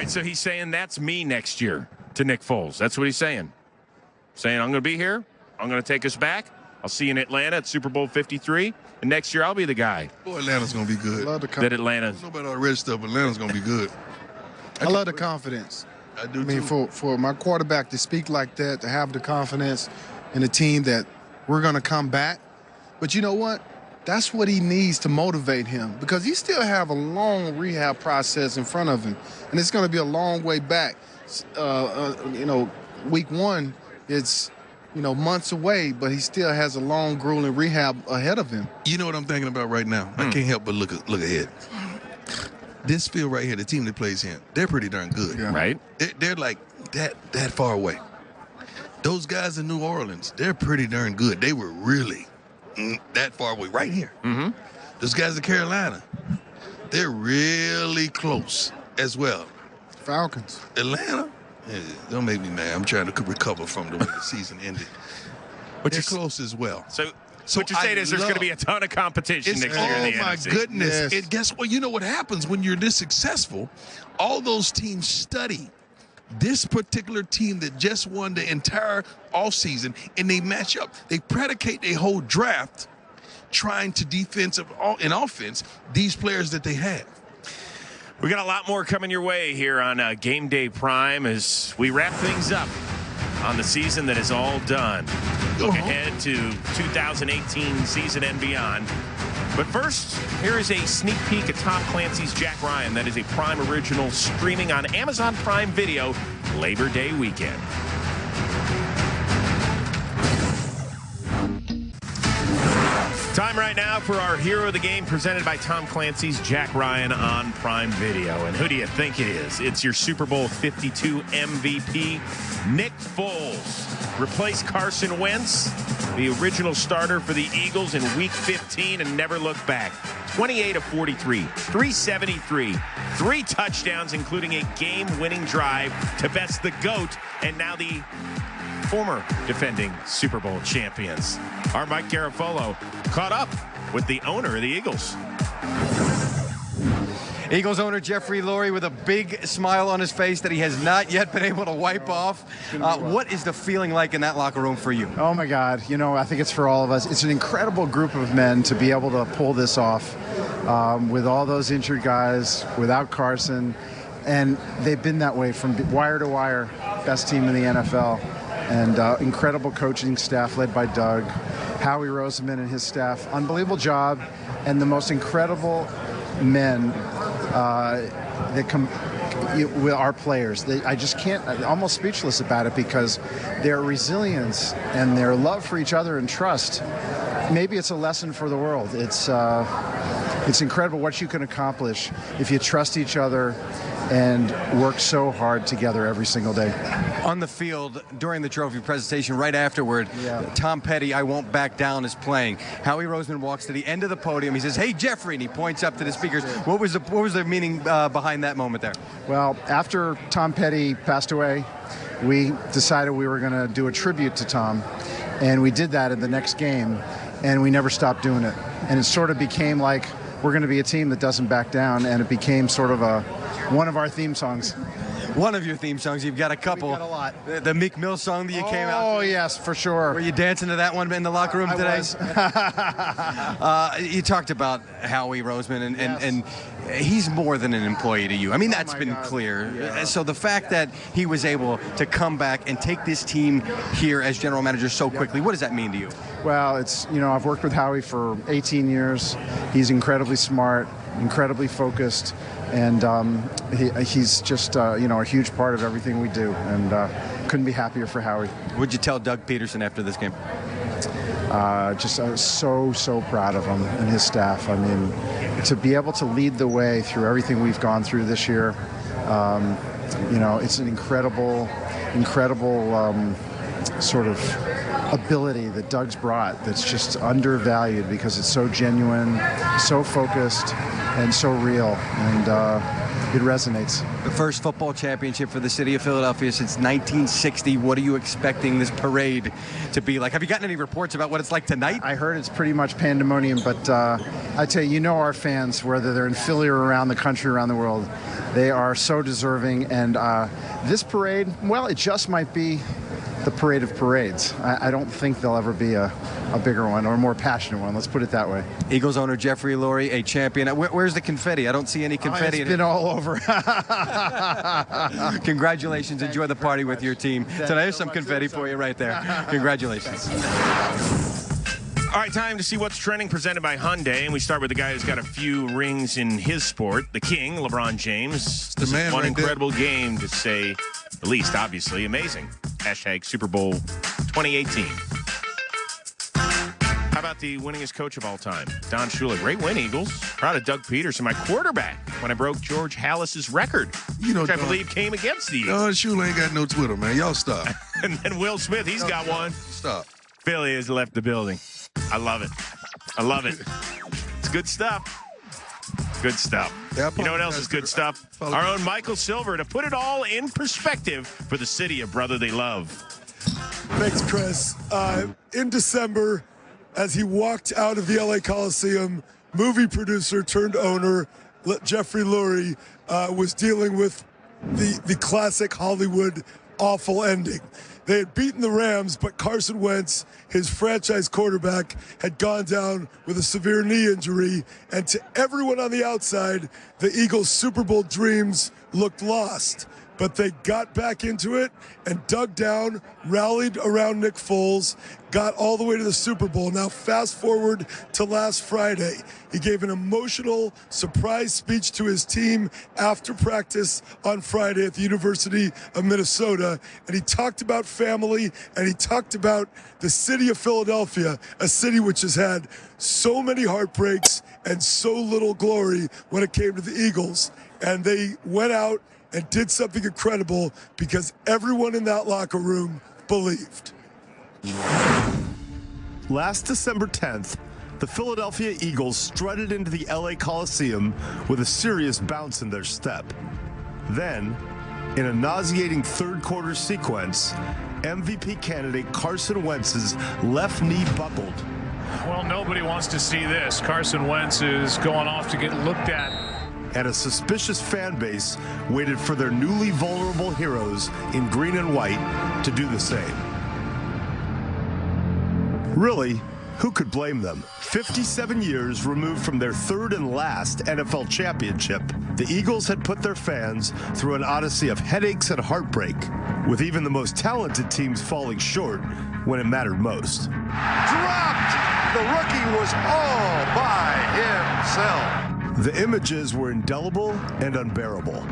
So he's saying that's me next year to Nick Foles. That's what he's saying. Saying I'm going to be here. I'm going to take us back. I'll see you in Atlanta at Super Bowl 53. And next year I'll be the guy. Boy, Atlanta's going to be good. That Atlanta. I don't know about all the red stuff, but Atlanta's going to be good. I love the confidence. I do, I mean, for my quarterback to speak like that, to have the confidence in the team that we're going to come back. But you know what? That's what he needs to motivate him, because he still have a long rehab process in front of him, and it's going to be a long way back. Week one, it's months away, but he still has a long, grueling rehab ahead of him. You know what I'm thinking about right now? I can't help but look ahead. This field right here, the team that plays here, they're pretty darn good, right? They're like that far away. Those guys in New Orleans, they're pretty darn good. They were really that far away, right here. Those guys in Carolina, they're really close as well. Falcons. Atlanta, don't make me mad. I'm trying to recover from the way the season ended. But they're close as well. So what you're saying is there's going to be a ton of competition next year in the NFC. Oh, my goodness. Yes. Guess what? You know what happens when you're this successful? All those teams study this particular team that just won the entire offseason, and they match up. They predicate their whole draft trying to in offense these players that they have. We got a lot more coming your way here on Game Day Prime as we wrap things up on the season that is all done. Look ahead to 2018 season and beyond. But first, here is a sneak peek at Tom Clancy's Jack Ryan. That is a Prime original streaming on Amazon Prime Video Labor Day weekend. Time right now for our hero of the game, presented by Tom Clancy's Jack Ryan on Prime Video. And who do you think it is? It's your Super Bowl 52 MVP, Nick Foles. Replaced Carson Wentz, the original starter for the Eagles in Week 15, and never looked back. 28 of 43, 373, 3 touchdowns, including a game-winning drive to best the GOAT, and now the former defending Super Bowl champions. Our Mike Garafolo caught up with the owner of the Eagles. Eagles owner Jeffrey Lurie with a big smile on his face that he has not yet been able to wipe off. What is the feeling like in that locker room for you? Oh, my God. I think it's for all of us. It's an incredible group of men to be able to pull this off. with all those injured guys, without Carson. And they've been that way from wire to wire. Best team in the NFL. And incredible coaching staff led by Doug. Howie Roseman and his staff. Unbelievable job. And the most incredible men that come with our players. I just can't, I'm almost speechless about it because their resilience and their love for each other and trust, maybe it's a lesson for the world. It's incredible what you can accomplish if you trust each other and work so hard together every single day. On the field, during the trophy presentation, right afterward, Tom Petty, I Won't Back Down, is playing. Howie Roseman walks to the end of the podium. He says, "Hey, Jeffrey," and he points up to the speakers. What was the meaning behind that moment there? Well, after Tom Petty passed away, we decided we were going to do a tribute to Tom, and we did that in the next game, and we never stopped doing it. And it sort of became like we're going to be a team that doesn't back down, and it became sort of one of our theme songs. One of your theme songs. You've got a couple. We've got a lot. The Meek Mill song that you came out to. Oh, yes, for sure. Were you dancing to that one in the locker room today? You talked about Howie Roseman, and he's more than an employee to you. I mean, that's been clear. Yeah. So the fact that he was able to come back and take this team here as general manager so quickly, what does that mean to you? Well, it's, I've worked with Howie for 18 years. He's incredibly smart, incredibly focused, and he's just, a huge part of everything we do, and couldn't be happier for Howie. What'd you tell Doug Peterson after this game? I was so proud of him and his staff. I mean, to be able to lead the way through everything we've gone through this year, it's an incredible sort of ability that Doug's brought that's just undervalued because it's so genuine, so focused, and so real, and it resonates. The first football championship for the city of Philadelphia since 1960. What are you expecting this parade to be like? Have you gotten any reports about what it's like tonight? I heard it's pretty much pandemonium, but I tell you, our fans, whether they're in Philly or around the country, around the world, they are so deserving, and this parade, well, it just might be the parade of parades. I don't think there'll ever be a bigger one or a more passionate one. Let's put it that way. Eagles owner Jeffrey Lurie, a champion. Where's the confetti? I don't see any confetti. It's been all over. Congratulations. Enjoy the party with your team. Tonight, there's some confetti for you right there. Congratulations. All right, time to see what's trending, presented by Hyundai. And we start with the guy who's got a few rings in his sport, the king, LeBron James. This is one incredible game, to say the least, obviously. Amazing. Hashtag Super Bowl 2018. How about the winningest coach of all time, Don Shula? Great win, Eagles. Proud of Doug Peterson, my quarterback, when I broke George Halas's record, which I believe came against the Eagles. Don Shula ain't got no Twitter, man. Y'all stop. And then Will Smith, he's got one. Stop. Philly has left the building. I love it. I love it. It's good stuff. Good stuff. You know what else is good stuff? Our own Michael Silver, to put it all in perspective for the city of brotherly love. Thanks, Chris. In December, as he walked out of the LA Coliseum, movie producer turned owner Jeffrey Lurie was dealing with the classic Hollywood awful ending. They had beaten the Rams, but Carson Wentz, his franchise quarterback, had gone down with a severe knee injury. And to everyone on the outside, the Eagles' Super Bowl dreams looked lost. But they got back into it and dug down, rallied around Nick Foles, got all the way to the Super Bowl. Now, fast forward to last Friday. He gave an emotional surprise speech to his team after practice on Friday at the University of Minnesota. And he talked about family, and he talked about the city of Philadelphia, a city which has had so many heartbreaks and so little glory when it came to the Eagles. And they went out and did something incredible because everyone in that locker room believed. Last December 10th, the Philadelphia Eagles strutted into the LA Coliseum with a serious bounce in their step. Then, in a nauseating third-quarter sequence, MVP candidate Carson Wentz's left knee buckled. Well, nobody wants to see this. Carson Wentz is going off to get looked at. And a suspicious fan base waited for their newly vulnerable heroes in green and white to do the same. Really, Who could blame them? 57 years removed from their third and last NFL championship, the Eagles had put their fans through an odyssey of headaches and heartbreak, with even the most talented teams falling short when it mattered most. Dropped! The rookie was all by himself. The images were indelible and unbearable.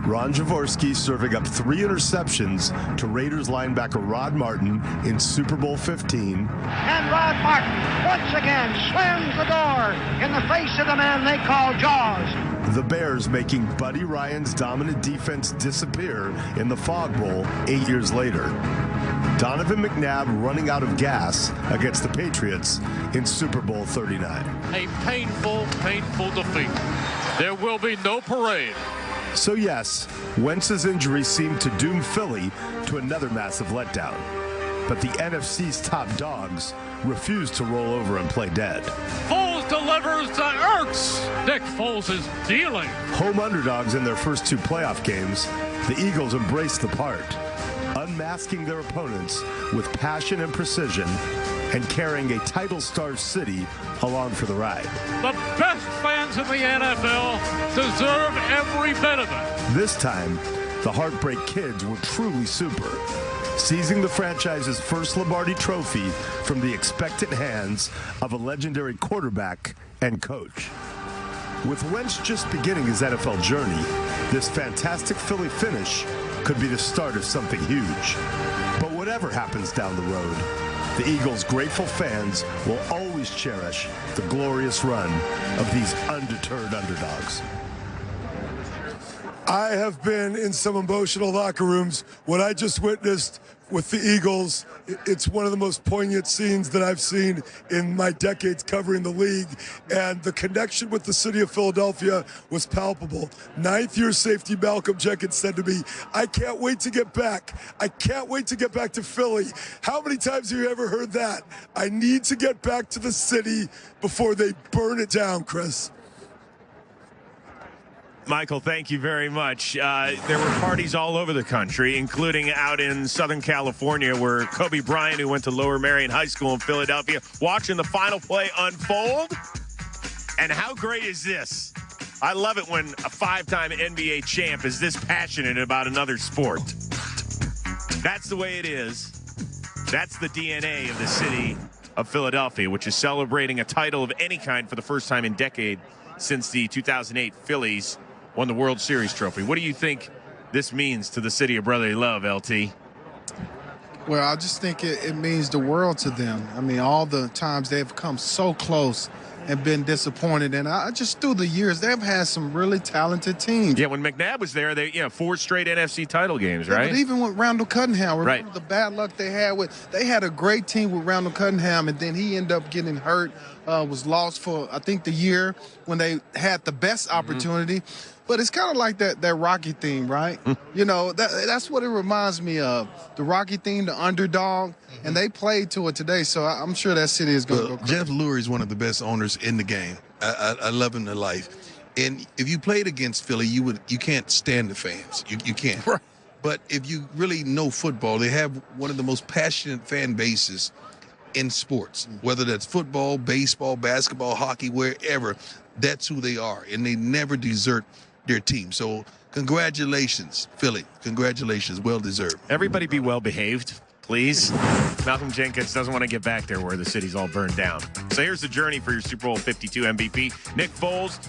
Ron Jaworski serving up 3 interceptions to Raiders linebacker Rod Martin in Super Bowl 15. And Rod Martin once again slams the door in the face of the man they call Jaws. The Bears making Buddy Ryan's dominant defense disappear in the Fog Bowl 8 years later. Donovan McNabb running out of gas against the Patriots in Super Bowl 39. A painful, painful defeat. There will be no parade. So yes, Wentz's injury seemed to doom Philly to another massive letdown. But the NFC's top dogs refused to roll over and play dead. Foles delivers to Ertz. Nick Foles is dealing. Home underdogs in their first 2 playoff games, the Eagles embraced the part, unmasking their opponents with passion and precision and carrying a title-starved city along for the ride. The best fans in the NFL deserve every bit of it. This time, the Heartbreak Kids were truly super, seizing the franchise's first Lombardi trophy from the expectant hands of a legendary quarterback and coach. With Wentz just beginning his NFL journey, this fantastic Philly finish could be the start of something huge. But whatever happens down the road, the Eagles' grateful fans will always cherish the glorious run of these undeterred underdogs. I have been in some emotional locker rooms. What I just witnessed with the Eagles, it's one of the most poignant scenes that I've seen in my decades covering the league. And the connection with the city of Philadelphia was palpable. 9th-year safety Malcolm Jenkins said to me, I can't wait to get back. I can't wait to get back to Philly. How many times have you ever heard that? I need to get back to the city before they burn it down, Chris. Michael, thank you very much. There were parties all over the country, including out in Southern California, where Kobe Bryant, who went to Lower Merion High School in Philadelphia, watching the final play unfold. And how great is this? I love it when a 5-time NBA champ is this passionate about another sport. That's the way it is. That's the DNA of the city of Philadelphia, which is celebrating a title of any kind for the first time in decades since the 2008 Phillies won the World Series trophy. What do you think this means to the city of brotherly love, LT? Well, I just think it means the world to them. I mean, all the times they've come so close and been disappointed. And I just, through the years, they've had some really talented teams. Yeah, when McNabb was there, they 4 straight NFC title games, right? But even with Randall Cunningham, remember the bad luck they had a great team with Randall Cunningham, and then he ended up getting hurt, was lost for, I think, the year when they had the best opportunity. But it's kind of like that Rocky theme, right? You know, that's what it reminds me of. The Rocky theme, the underdog, and they played to it today, so I'm sure that city is going to go crazy. Jeff Lurie is one of the best owners in the game. I love him to life. And if you played against Philly, you can't stand the fans. You can't. Right. But if you really know football, they have one of the most passionate fan bases in sports, whether that's football, baseball, basketball, hockey, wherever. That's who they are, and they never desert their team. So congratulations, Philly. Congratulations. Well deserved. Everybody be well behaved, please. Malcolm Jenkins doesn't want to get back there where the city's all burned down. So here's the journey for your Super Bowl 52 MVP. Nick Foles,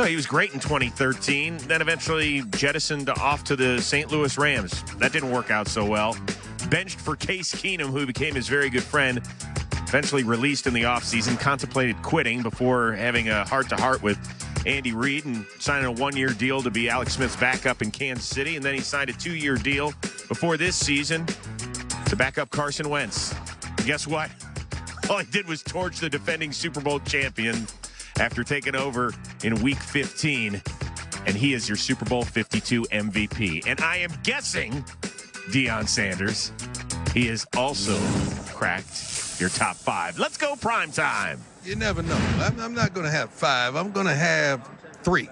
he was great in 2013, then eventually jettisoned off to the St. Louis Rams. That didn't work out so well. Benched for Case Keenum, who became his very good friend. Eventually released in the offseason, contemplated quitting before having a heart-to-heart with Andy Reid and signing a 1-year deal to be Alex Smith's backup in Kansas City. And then he signed a 2-year deal before this season to back up Carson Wentz. And guess what? All he did was torch the defending Super Bowl champion after taking over in Week 15. And he is your Super Bowl 52 MVP. And I am guessing, Deion Sanders, he has also cracked your top 5. Let's go prime time. You never know. I'm not going to have 5. I'm going to have 3,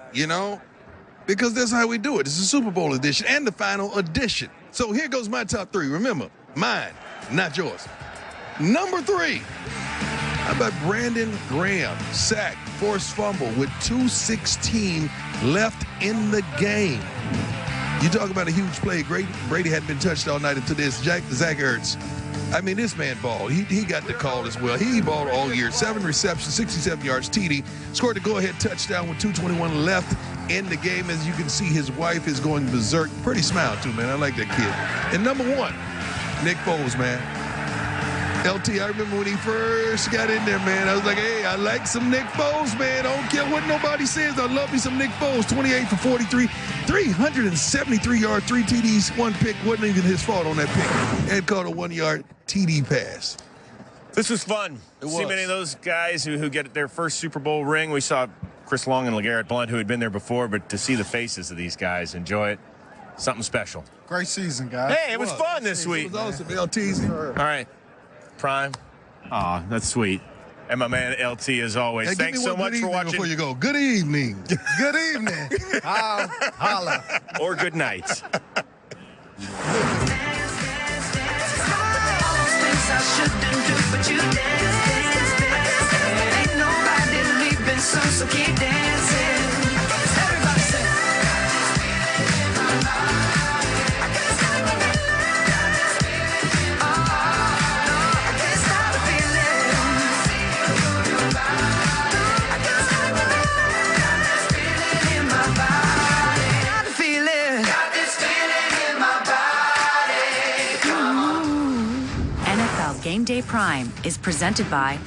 because that's how we do it. It's a Super Bowl edition and the final edition. So here goes my top 3. Remember, mine, not yours. Number 3, How about Brandon Graham, sack, forced fumble with 2:16 left in the game. You talk about a huge play. Brady hadn't been touched all night until this. Zach Ertz. I mean, this man balled. He got the call as well. He balled all year. 7 receptions, 67 yards, TD. Scored the go-ahead touchdown with 2:21 left in the game. As you can see, his wife is going berserk. Pretty smile, too, man. I like that kid. And number 1, Nick Foles, man. LT, I remember when he first got in there, man. I was like, hey, I like some Nick Foles, man. I don't care what nobody says. I love me some Nick Foles. 28 for 43, 373 yards, 3 TDs, 1 pick. Wasn't even his fault on that pick. And caught a 1-yard TD pass. This was fun. See many of those guys who get their first Super Bowl ring. We saw Chris Long and LeGarrette Blount, who had been there before, but to see the faces of these guys enjoy it, something special. Great season, guys. Hey, it was fun this week. It was awesome, LT's. All right. Prime. Aw, that's sweet. And my man LT, as always. Hey, thanks so much for watching. Before you go, good evening. Good evening. Holla. Or good night. So keep dancing. Everybody sing. NFL Game Day Prime is presented by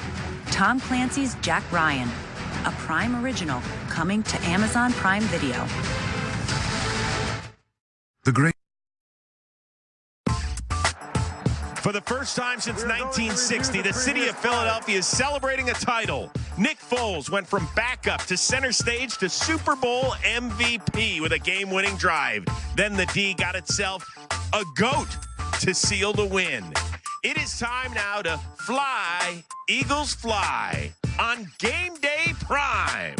Tom Clancy's Jack Ryan, a Prime original coming to Amazon Prime Video. The great. For the first time since 1960, the city of Philadelphia is celebrating a title. Nick Foles went from backup to center stage to Super Bowl MVP with a game-winning drive. Then the D got itself a GOAT to seal the win. It is time now to fly, Eagles fly, on Game Day Prime.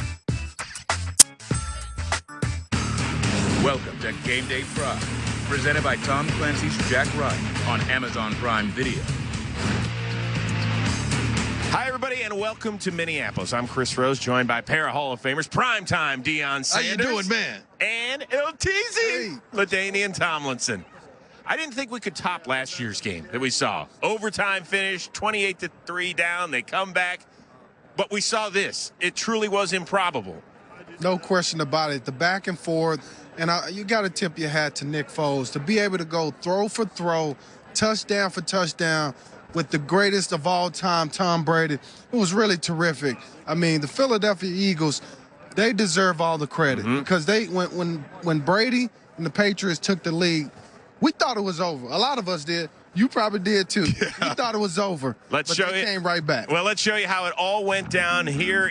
Welcome to Game Day Prime, presented by Tom Clancy's Jack Ryan on Amazon Prime Video. Hi, everybody, and welcome to Minneapolis. I'm Chris Rose, joined by a pair of Hall of Famers, primetime Deion Sanders. How you doing, man? And LTZ, LaDainian Tomlinson. I didn't think we could top last year's game that we saw. Overtime finish, 28-3 down. They come back. But we saw this. It truly was improbable. No question about it. The back and forth. And you got to tip your hat to Nick Foles to be able to go throw for throw, touchdown for touchdown with the greatest of all time, Tom Brady. It was really terrific. I mean, the Philadelphia Eagles, they deserve all the credit because they when Brady and the Patriots took the lead, we thought it was over. A lot of us did. You probably did too. Yeah. We thought it was over. But they came right back. Well, let's show you how it all went down here.